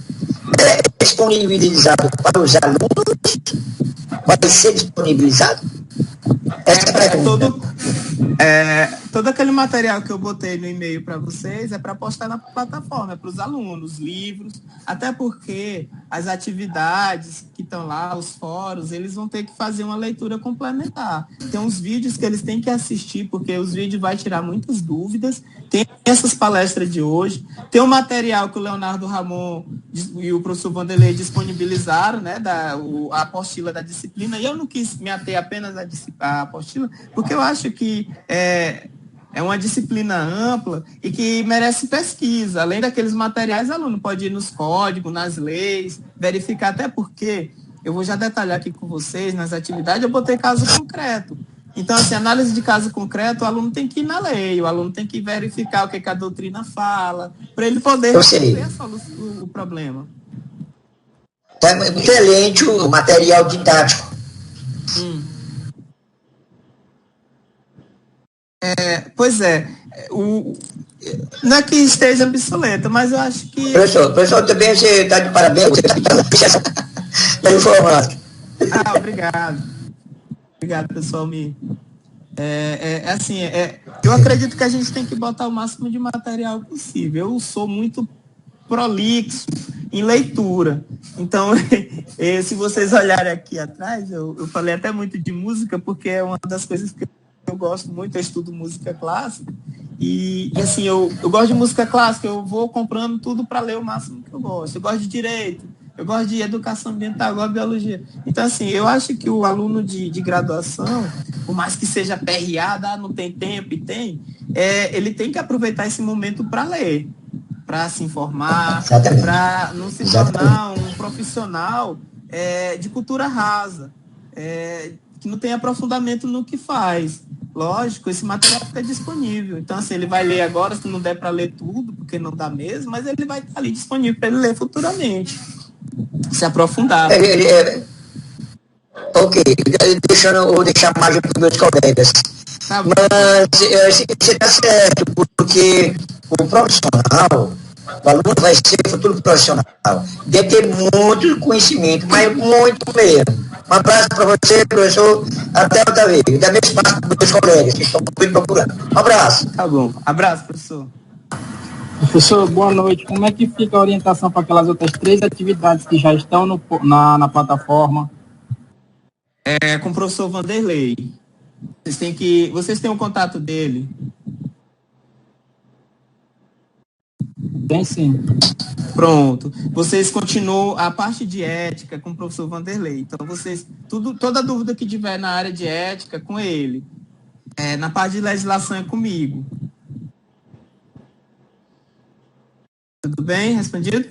Disponibilizado para os alunos? Pode ser disponibilizado? Todo aquele material que eu botei no e-mail para vocês é para postar na plataforma, é para os alunos, livros, até porque as atividades que estão lá, os fóruns, eles vão ter que fazer uma leitura complementar. Tem uns vídeos que eles têm que assistir, porque os vídeos vão tirar muitas dúvidas. Tem essas palestras de hoje, tem um material que o Leonardo Ramon e o professor Vanderlei disponibilizaram, né, a apostila da disciplina, e eu não quis me ater apenas à apostila, porque eu acho que é uma disciplina ampla e que merece pesquisa. Além daqueles materiais, o aluno pode ir nos códigos, nas leis, verificar, até porque, eu vou já detalhar aqui com vocês, nas atividades, eu botei caso concreto. Então, assim, análise de caso concreto, o aluno tem que ir na lei, o aluno tem que verificar o que a doutrina fala, para ele poder resolver o problema. É excelente o material didático. Pois é. Não é que esteja obsoleta, mas eu acho que... Professor, também você está de parabéns, você está informado. Obrigado. Obrigado, pessoal. Eu acredito que a gente tem que botar o máximo de material possível. Eu sou muito prolixo em leitura. Então, se vocês olharem aqui atrás, eu falei até muito de música, porque é uma das coisas que eu gosto muito, eu estudo música clássica. E assim, eu gosto de música clássica, eu vou comprando tudo para ler o máximo que eu gosto. Eu gosto de direito, eu gosto de educação ambiental, eu gosto de biologia. Então, assim, eu acho que o aluno de graduação, por mais que seja perreado, não tem tempo e tem, ele tem que aproveitar esse momento para ler, para se informar, para não se tornar um profissional de cultura rasa, que não tem aprofundamento no que faz. Lógico, esse material fica disponível. Então, assim, ele vai ler agora, se não der para ler tudo, porque não dá mesmo, mas ele vai estar ali disponível para ele ler futuramente. Se aprofundar. Ô, Ok, eu vou deixar mais para os meus colegas. Tá bom. Mas você está certo, porque o profissional, o aluno vai ser futuro profissional. Deve ter muito conhecimento, mas muito mesmo. Um abraço para você, professor. Até outra vez. Dá meu espaço para os meus colegas que estão me procurando. Um abraço. Tá bom. Abraço, professor. Professor, boa noite. Como é que fica a orientação para aquelas outras 3 atividades que já estão na plataforma? É com o professor Vanderlei. Vocês têm o contato dele. Tem sim. Pronto. Vocês continuam a parte de ética com o professor Vanderlei. Então, toda dúvida que tiver na área de ética, com ele. Na parte de legislação é comigo. Tudo bem? Respondido?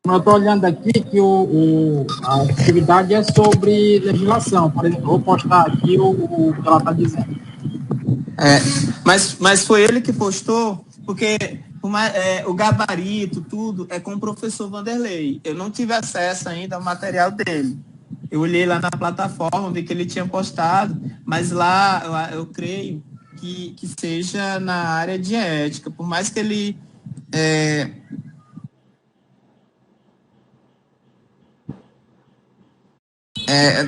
Eu estou olhando aqui que a atividade é sobre legislação. Por exemplo, vou postar aqui o que ela está dizendo. Mas foi ele que postou, porque o gabarito, tudo, é com o professor Vanderlei. Eu não tive acesso ainda ao material dele. Eu olhei lá na plataforma, vi que ele tinha postado, mas lá eu creio que seja na área de ética, por mais que ele...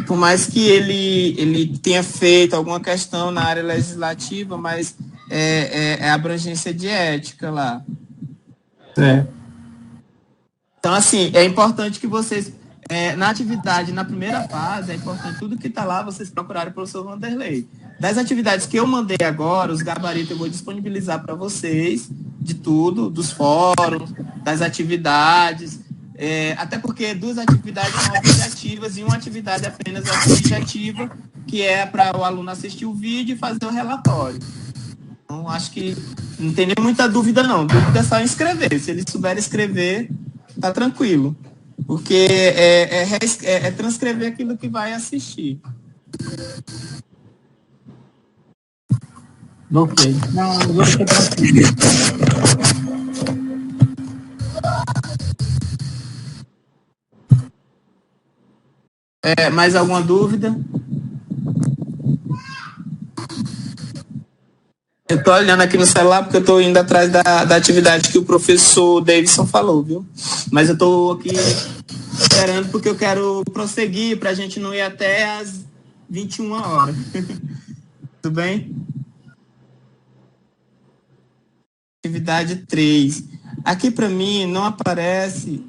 por mais que ele tenha feito alguma questão na área legislativa, mas é abrangência de ética lá. Então, assim, é importante que vocês, na atividade, na primeira fase, é importante tudo que está lá, vocês procurarem o professor Vanderlei. Das atividades que eu mandei agora, os gabaritos eu vou disponibilizar para vocês, de tudo, dos fóruns, das atividades, até porque 2 atividades são objetivas e uma atividade apenas é subjetiva, que é para o aluno assistir o vídeo e fazer o relatório. Então, acho que não tem nem muita dúvida, não. Dúvida é só escrever. Se ele souber escrever, tá tranquilo. Porque é transcrever aquilo que vai assistir. Ok. Não, eu vou ficar tranquilo. Mais alguma dúvida? Eu estou olhando aqui no celular porque eu estou indo atrás da atividade que o professor Davidson falou, viu? Mas eu estou aqui esperando porque eu quero prosseguir para a gente não ir até às 21 horas. Tudo bem? Atividade 3. Aqui para mim não aparece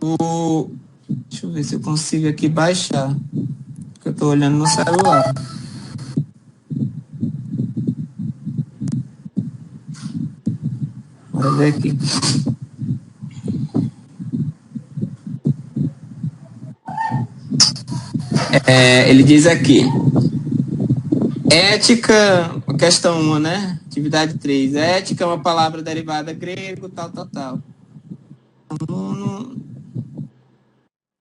o... Deixa eu ver se eu consigo aqui baixar. Porque eu estou olhando no celular. Bora ver aqui. Ele diz aqui. Ética, questão 1, né? Atividade 3. Ética é uma palavra derivada grego, tal.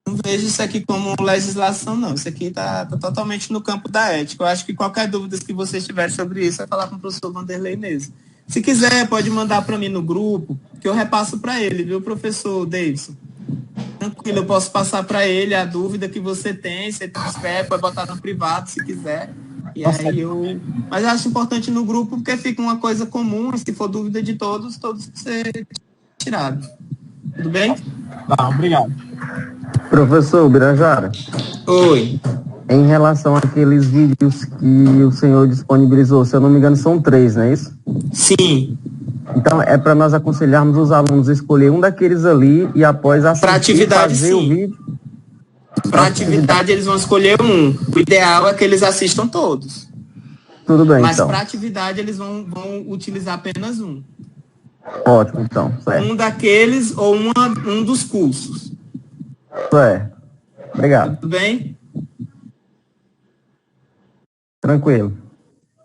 Não vejo isso aqui como legislação, não. Isso aqui está totalmente no campo da ética. Eu acho que qualquer dúvida que vocês tiverem sobre isso, é falar com o professor Vanderlei mesmo. Se quiser, pode mandar para mim no grupo, que eu repasso para ele, viu, professor Davidson? Tranquilo, eu posso passar para ele a dúvida que você tem, você espera, pode botar no privado, se quiser. E aí Mas eu acho importante no grupo, porque fica uma coisa comum, e se for dúvida de todos ser tirado. Tudo bem? Tá, obrigado. Professor Birajara. Oi. Em relação àqueles vídeos que o senhor disponibilizou, se eu não me engano, são 3, não é isso? Sim. Então, é para nós aconselharmos os alunos a escolher um daqueles ali e após assistir, fazer o vídeo. Para atividade, eles vão escolher um. O ideal é que eles assistam todos. Tudo bem, Mas então. para atividade, eles vão utilizar apenas um. Ótimo, então. Certo. Um daqueles ou um dos cursos. Obrigado. Tudo bem? Tranquilo.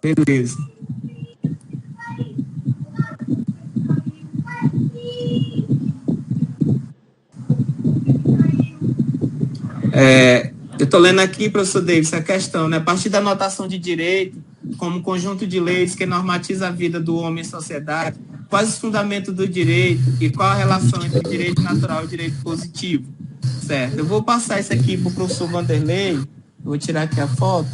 Beleza. Eu estou lendo aqui, professor Davis, a questão, né? A partir da anotação de direito, como conjunto de leis que normatiza a vida do homem em sociedade, quais os fundamentos do direito e qual a relação entre direito natural e direito positivo? Certo, eu vou passar isso aqui para o professor Vanderlei, eu vou tirar aqui a foto,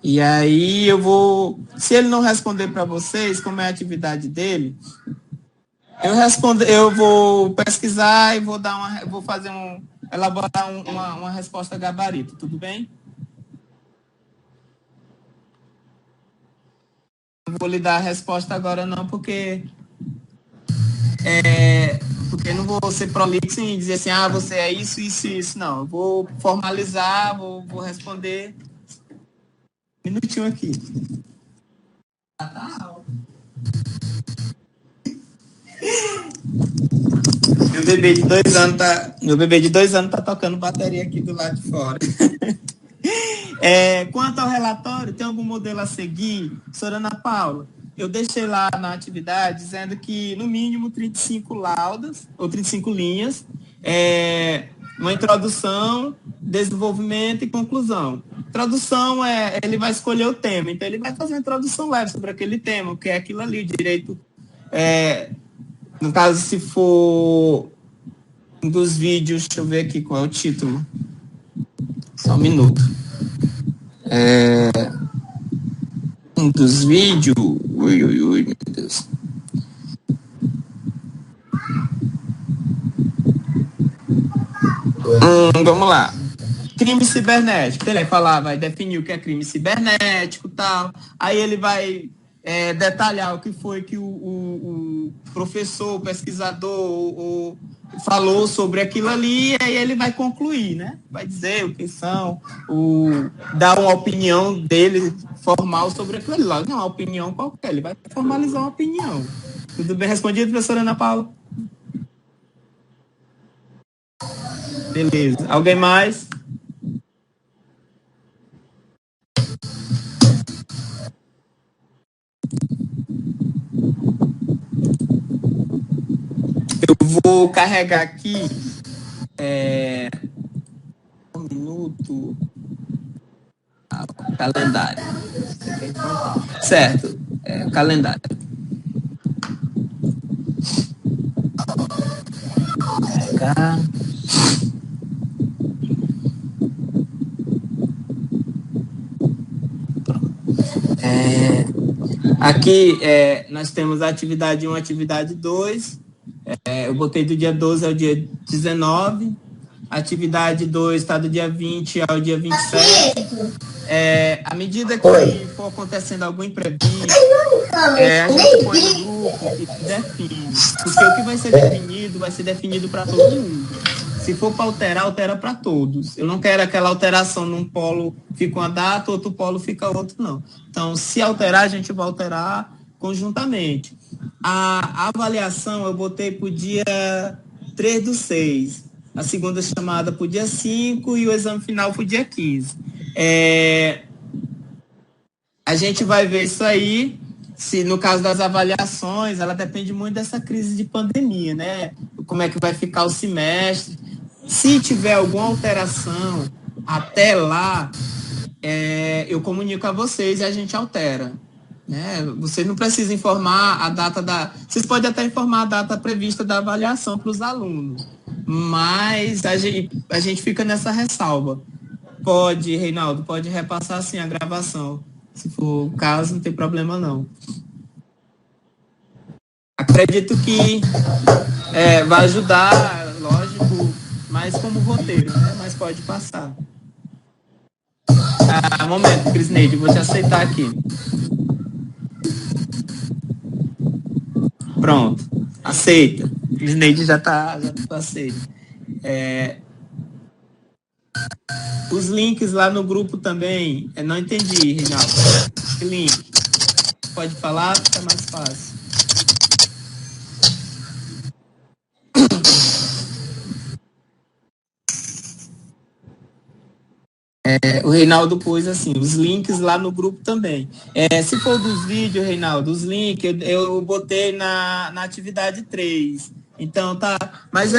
e aí eu vou, se ele não responder para vocês como é a atividade dele, eu vou pesquisar e vou fazer elaborar uma resposta gabarito, tudo bem? Não vou lhe dar a resposta agora não, porque não vou ser prolixo e dizer assim, você é isso, isso e isso, não. Eu vou formalizar, vou responder um minutinho aqui. Meu bebê de 2 anos tá tocando bateria aqui do lado de fora. Quanto ao relatório, tem algum modelo a seguir? Professora Ana Paula, eu deixei lá na atividade dizendo que, no mínimo, 35 laudas, ou 35 linhas, uma introdução, desenvolvimento e conclusão. Introdução ele vai escolher o tema, então ele vai fazer uma introdução leve sobre aquele tema, o que é aquilo ali, direito, no caso, se for um dos vídeos, deixa eu ver aqui qual é o título, só um minuto. Um dos vídeos, ui, meu Deus. Vamos lá. Crime cibernético. Ele vai definir o que é crime cibernético e tal. Aí ele vai detalhar o que foi que o professor, o pesquisador, falou sobre aquilo ali, e aí ele vai concluir, né? Vai dizer o que são, dar uma opinião dele formal sobre aquilo ali. Não, uma opinião qualquer, ele vai formalizar uma opinião. Tudo bem respondido, professora Ana Paula? Beleza. Alguém mais? Eu vou carregar aqui um minuto. Calendário. Certo. Calendário. Carregar. Aqui nós temos a atividade 1, atividade 2. Eu botei do dia 12 ao dia 19. Atividade 2 está do dia 20 ao dia 27. À medida que for acontecendo algum imprevisto, a gente põe no grupo e define. Porque o que vai ser definido para todo mundo. Se for para alterar, altera para todos. Eu não quero aquela alteração num polo fica uma data, outro polo fica outro, não. Então, se alterar, a gente vai alterar conjuntamente. A avaliação eu botei para o dia 3/6. A segunda chamada para o dia 5 e o exame final para o dia 15. A gente vai ver isso aí, se no caso das avaliações, ela depende muito dessa crise de pandemia, né? Como é que vai ficar o semestre. Se tiver alguma alteração até lá, eu comunico a vocês e a gente altera. Né? Vocês não precisam informar a data Vocês podem até informar a data prevista da avaliação para os alunos, mas a gente fica nessa ressalva. Pode, Reinaldo, pode repassar sim a gravação. Se for o caso, não tem problema não. Acredito que vai ajudar, lógico, mais como roteiro, né? Mas pode passar. Momento, Crisneide, vou te aceitar aqui. Pronto, aceita. Crisneide já tá aceita. Os links lá no grupo também, não entendi, Reinaldo. Que link? Pode falar, fica mais fácil. O Reinaldo pôs assim, os links lá no grupo também. Se for dos vídeos, Reinaldo, os links eu botei na atividade 3. Então tá. Mas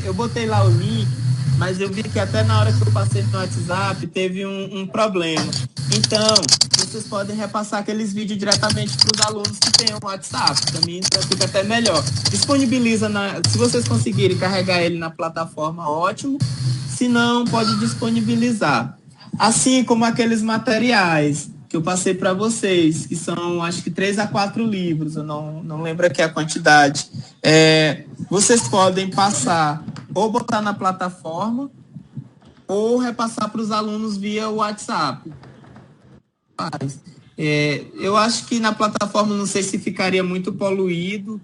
eu botei lá o link, mas eu vi que até na hora que eu passei no WhatsApp teve um problema. Então, no vocês podem repassar aqueles vídeos diretamente para os alunos que têm o WhatsApp. Para mim, então, fica até melhor. Disponibiliza, se vocês conseguirem carregar ele na plataforma, ótimo. Se não, pode disponibilizar. Assim como aqueles materiais que eu passei para vocês, que são, acho que 3 a 4 livros, eu não lembro aqui a quantidade. Vocês podem passar ou botar na plataforma ou repassar para os alunos via WhatsApp. Eu acho que na plataforma, não sei se ficaria muito poluído.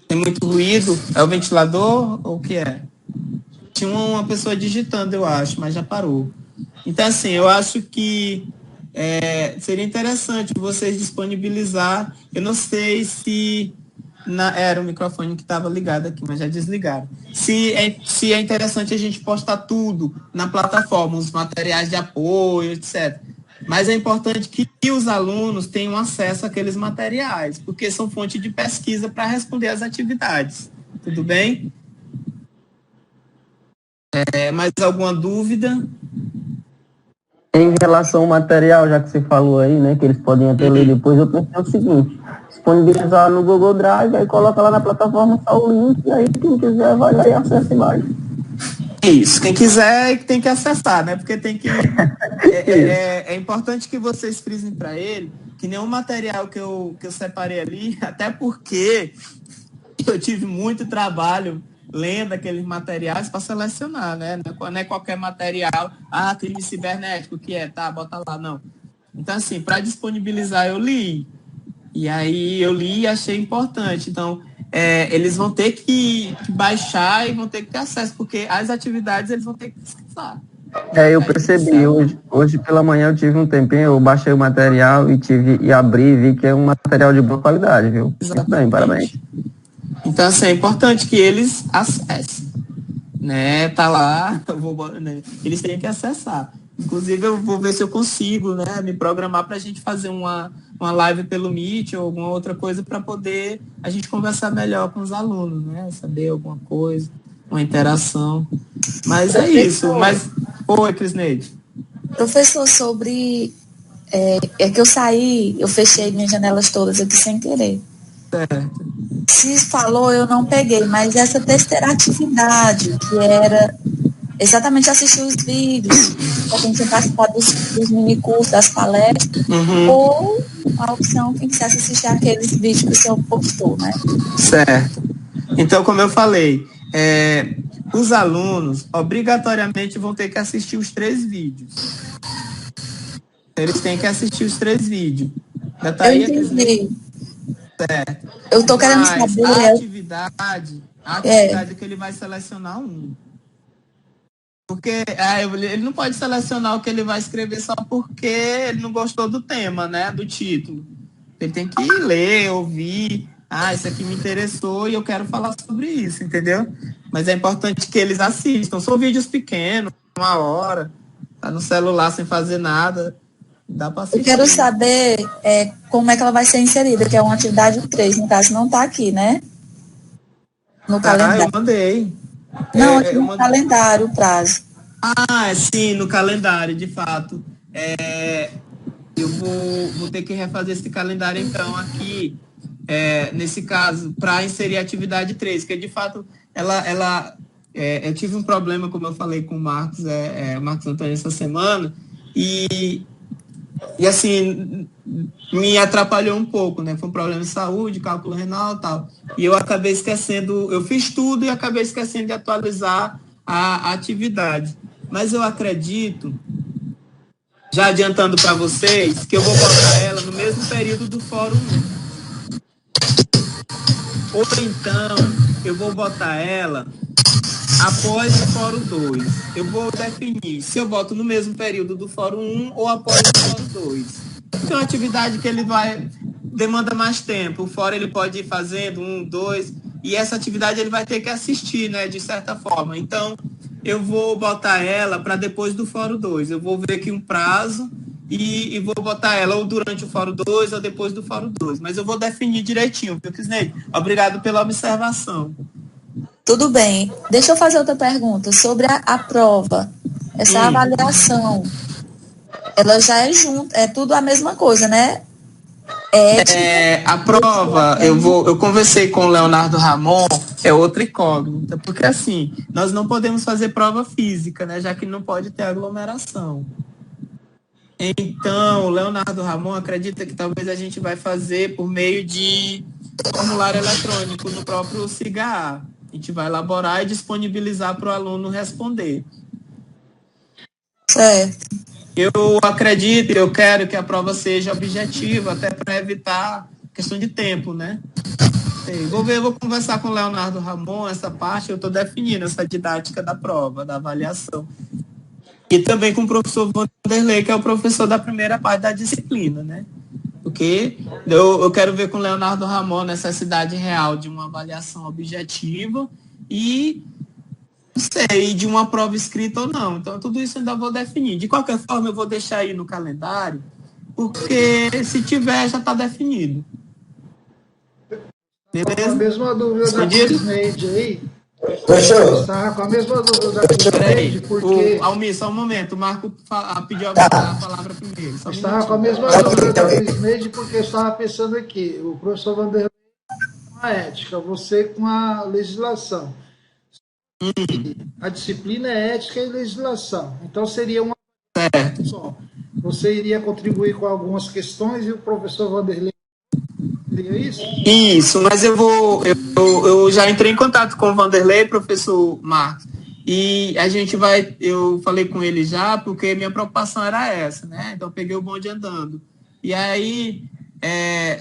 Tem muito ruído. É o ventilador ou o que é? Tinha uma pessoa digitando, eu acho, mas já parou. Então, assim, eu acho que seria interessante vocês disponibilizar. Eu não sei se... era o microfone que estava ligado aqui, mas já desligaram. Se é interessante a gente postar tudo na plataforma, os materiais de apoio, etc. Mas é importante que os alunos tenham acesso àqueles materiais, porque são fonte de pesquisa para responder às atividades. Tudo bem? Mais alguma dúvida? Em relação ao material, já que você falou aí, né, que eles podem até ler depois, eu pensei o seguinte: disponibilizar no Google Drive, aí coloca lá na plataforma só o link, e aí quem quiser vai lá e acessa a imagem. Isso, quem quiser tem que acessar, né? Porque tem que... é importante que vocês frisem para ele que nenhum material que eu separei ali, até porque eu tive muito trabalho lendo aqueles materiais para selecionar, né? Não é qualquer material, crime cibernético, que tá, bota lá, não. Então, assim, para disponibilizar, eu li. E aí eu li e achei importante. Então, eles vão ter que baixar e vão ter que ter acesso, porque as atividades eles vão ter que pesquisar. Eu percebi, hoje pela manhã eu tive um tempinho, eu baixei o material e abri e vi que é um material de boa qualidade, viu? Exatamente. Muito bem, parabéns. Então, assim, é importante que eles acessem, né? Tá lá, eles têm que acessar. Inclusive, eu vou ver se eu consigo, né, me programar para a gente fazer uma live pelo Meet ou alguma outra coisa para poder a gente conversar melhor com os alunos, né? Saber alguma coisa, uma interação. Mas é isso. Oi, Crisneide. Professor, sobre... que eu saí, eu fechei minhas janelas todas aqui sem querer. Certo. Se falou, eu não peguei, mas essa terceira atividade, que era exatamente assistir os vídeos, para quem tinha participado dos minicursos, das palestras, ou a opção, quem quisesse assistir aqueles vídeos que o senhor postou, né? Certo. Então, como eu falei, os alunos obrigatoriamente vão ter que assistir os 3 vídeos. Eles têm que assistir os 3 vídeos. Eu entendi. Certo. Eu estou querendo saber... A atividade é que ele vai selecionar um. Porque ele não pode selecionar o que ele vai escrever só porque ele não gostou do tema, né? Do título. Ele tem que ler, ouvir. Isso aqui me interessou e eu quero falar sobre isso, entendeu? Mas é importante que eles assistam. São vídeos pequenos, 1 hora. Tá no celular sem fazer nada. Dá para assistir. Eu quero saber como é que ela vai ser inserida, que é uma atividade 3, no caso não está aqui, né? No calendário. Eu mandei. Não, aqui no calendário, o prazo. Sim, no calendário, de fato. Eu vou ter que refazer esse calendário, então, aqui, nesse caso, para inserir a atividade 3, que de fato, eu tive um problema, como eu falei com o Marcos Antônio essa semana, e assim, me atrapalhou um pouco, né? Foi um problema de saúde, cálculo renal e tal. E eu acabei esquecendo, eu fiz tudo e acabei esquecendo de atualizar a atividade. Mas eu acredito, já adiantando para vocês, que eu vou botar ela no mesmo período do Fórum 1. Ou então, eu vou botar ela após o Fórum 2. Eu vou definir se eu boto no mesmo período do Fórum 1 ou após o Fórum 2. Então, é uma atividade que ele demanda mais tempo. O Fórum ele pode ir fazendo 1, 2, e essa atividade ele vai ter que assistir, né, de certa forma. Então, eu vou botar ela para depois do Fórum 2. Eu vou ver aqui um prazo e vou botar ela ou durante o Fórum 2 ou depois do Fórum 2. Mas eu vou definir direitinho, viu, Crisneide? Obrigado pela observação. Tudo bem. Deixa eu fazer outra pergunta sobre a prova, essa avaliação. ela já é junto, é tudo a mesma coisa, né? A prova, eu conversei com o Leonardo Ramon, é outra incógnita, porque assim, nós não podemos fazer prova física, né, já que não pode ter aglomeração. Então, o Leonardo Ramon acredita que talvez a gente vai fazer por meio de formulário eletrônico no próprio SIGA. A gente vai elaborar e disponibilizar para o aluno responder. Certo. Eu acredito, eu quero que a prova seja objetiva, até para evitar questão de tempo, né? Vou conversar com o Leonardo Ramon, essa parte, eu estou definindo essa didática da prova, da avaliação. E também com o professor Vanderlei, que é o professor da primeira parte da disciplina, né? Porque eu quero ver com o Leonardo Ramon a necessidade real de uma avaliação objetiva e não sei, de uma prova escrita ou não. Então, tudo isso eu ainda vou definir. De qualquer forma, eu vou deixar aí no calendário, porque se tiver, já está definido. Beleza? A mesma dúvida da Crisneide aí. Estava com a mesma dúvida da Crisneide, porque... Almir, só um momento, o Marco pediu a palavra primeiro. Estava com a mesma dúvida da Crisneide, porque eu estava pensando aqui, o professor Vanderlei com a ética, você com a legislação. A disciplina é ética e legislação. Então seria uma só. Você iria contribuir com algumas questões e o professor Vanderlei seria isso? Isso, mas eu já entrei em contato com o Vanderlei, professor Marcos, e a gente eu falei com ele já, porque minha preocupação era essa, né? Então eu peguei o bonde andando. E aí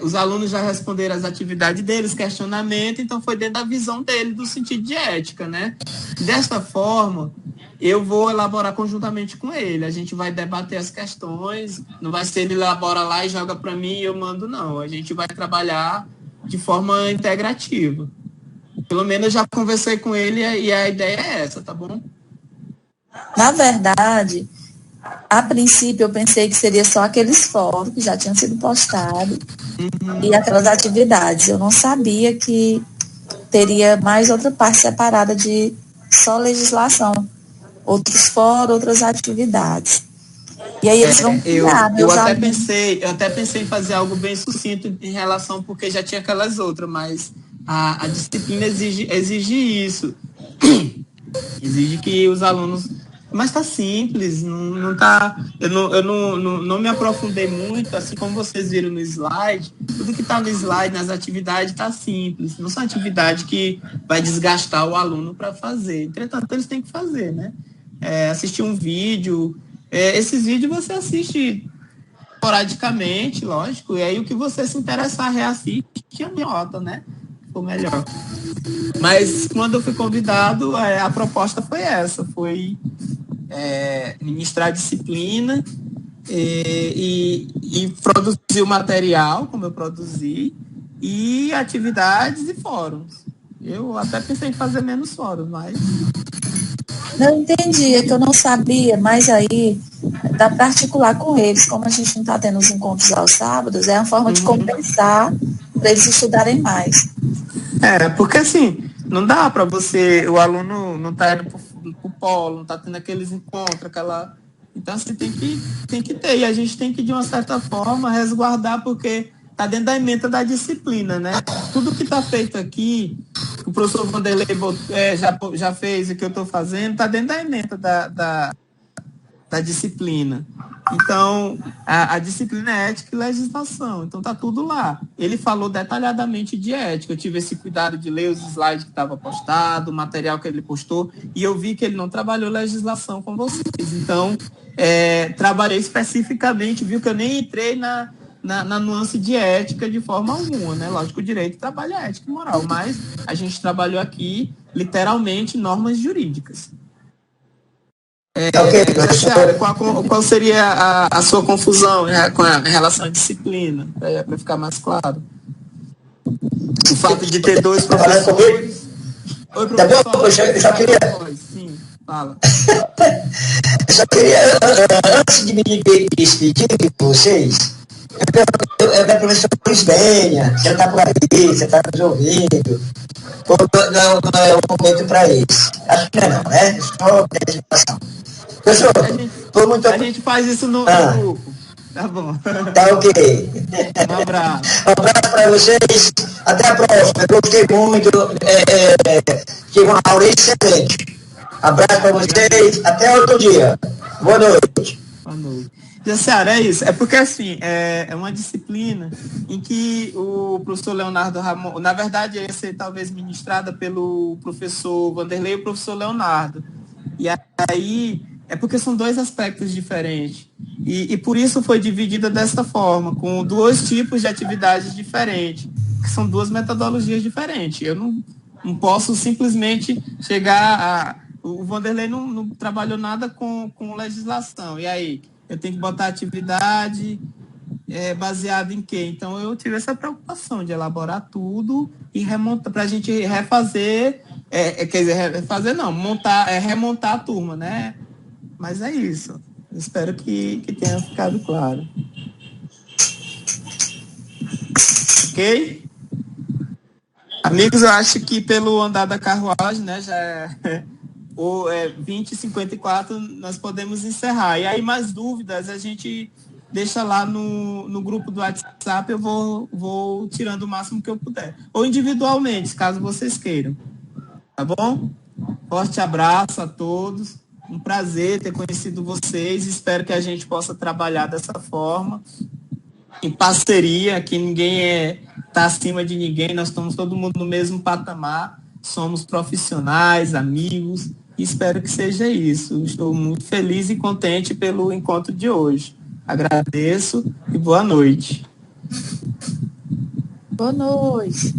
os alunos já responderam as atividades deles, questionamento, então foi dentro da visão dele, do sentido de ética, né? Dessa forma, eu vou elaborar conjuntamente com ele, a gente vai debater as questões, não vai ser ele elabora lá e joga para mim e eu mando, não. A gente vai trabalhar de forma integrativa. Pelo menos eu já conversei com ele e a ideia é essa, tá bom? Na verdade, a princípio eu pensei que seria só aqueles fóruns que já tinham sido postados e aquelas atividades. Eu não sabia que teria mais outra parte separada de só legislação, outros fóruns, outras atividades. E aí eles vão criar, eu até pensei em fazer algo bem sucinto em relação, porque já tinha aquelas outras, mas a disciplina exige isso. Exige que os alunos... Mas está simples, não tá. Eu não me aprofundei muito, assim como vocês viram no slide. Tudo que está no slide, nas atividades, está simples. Não são atividades que vai desgastar o aluno para fazer. Entretanto, eles têm que fazer, né? Assistir um vídeo. Esses vídeos você assiste esporadicamente, lógico. E aí o que você se interessar, reassiste e anota, né? Ficou melhor. Mas quando eu fui convidado, a proposta foi essa, foi ministrar a disciplina e produzir o material, como eu produzi, e atividades e fóruns. Eu até pensei em fazer menos fóruns, mas... Não entendi, é que eu não sabia, mas aí dá para articular com eles, como a gente não está tendo os encontros aos sábados, é uma forma de compensar para eles estudarem mais. Porque assim, não dá para o aluno não está indo para o polo, não está tendo aqueles encontros, então assim, tem que ter, e a gente tem que de uma certa forma resguardar, porque está dentro da ementa da disciplina, né? Tudo que está feito aqui, o professor Vanderlei já fez, o que eu estou fazendo, está dentro da ementa da disciplina. Então, a disciplina é ética e legislação. Então, está tudo lá. Ele falou detalhadamente de ética. Eu tive esse cuidado de ler os slides que estavam postados, o material que ele postou, e eu vi que ele não trabalhou legislação com vocês. Então, trabalhei especificamente, viu que eu nem entrei na nuance de ética de forma alguma, né? Lógico, o direito trabalha ética e moral, mas a gente trabalhou aqui, literalmente, normas jurídicas. Qual seria a sua confusão em relação à disciplina, para ficar mais claro? O fato de ter dois professores... Oi, professor. Eu só queria... Sim, fala. Eu só queria, antes de me despedir de vocês, eu quero professor Luiz Benha, você está por aí, você está nos ouvindo. Não é o momento para isso. Acho que não, né? Só participação. Professor, Foi muito... A gente faz isso no grupo. Tá bom. Tá ok. Um abraço. Um abraço para vocês. Até a próxima. Eu gostei muito. Tive uma aula excelente. Abraço para vocês. Até outro dia. Boa noite. Boa noite. Jaciara, é isso. É porque, assim, é uma disciplina em que o professor Leonardo Ramon, na verdade, ia ser talvez ministrada pelo professor Vanderlei e o professor Leonardo. E aí, é porque são dois aspectos diferentes. E por isso foi dividida dessa forma, com dois tipos de atividades diferentes, que são duas metodologias diferentes. Eu não posso simplesmente chegar a... O Vanderlei não trabalhou nada com legislação. E aí? Eu tenho que botar atividade baseada em quê? Então, eu tive essa preocupação de elaborar tudo e remontar, para a gente refazer, quer dizer, refazer não, remontar a turma, né? Mas é isso. Espero que tenha ficado claro. Ok? Amigos, eu acho que pelo andar da carruagem, né, já é... ou 20h54, nós podemos encerrar. E aí, mais dúvidas, a gente deixa lá no grupo do WhatsApp, eu vou tirando o máximo que eu puder. Ou individualmente, caso vocês queiram. Tá bom? Forte abraço a todos. Um prazer ter conhecido vocês. Espero que a gente possa trabalhar dessa forma, em parceria, que ninguém está acima de ninguém, nós estamos todo mundo no mesmo patamar, somos profissionais, amigos, e espero que seja isso. Estou muito feliz e contente pelo encontro de hoje. Agradeço e boa noite. Boa noite.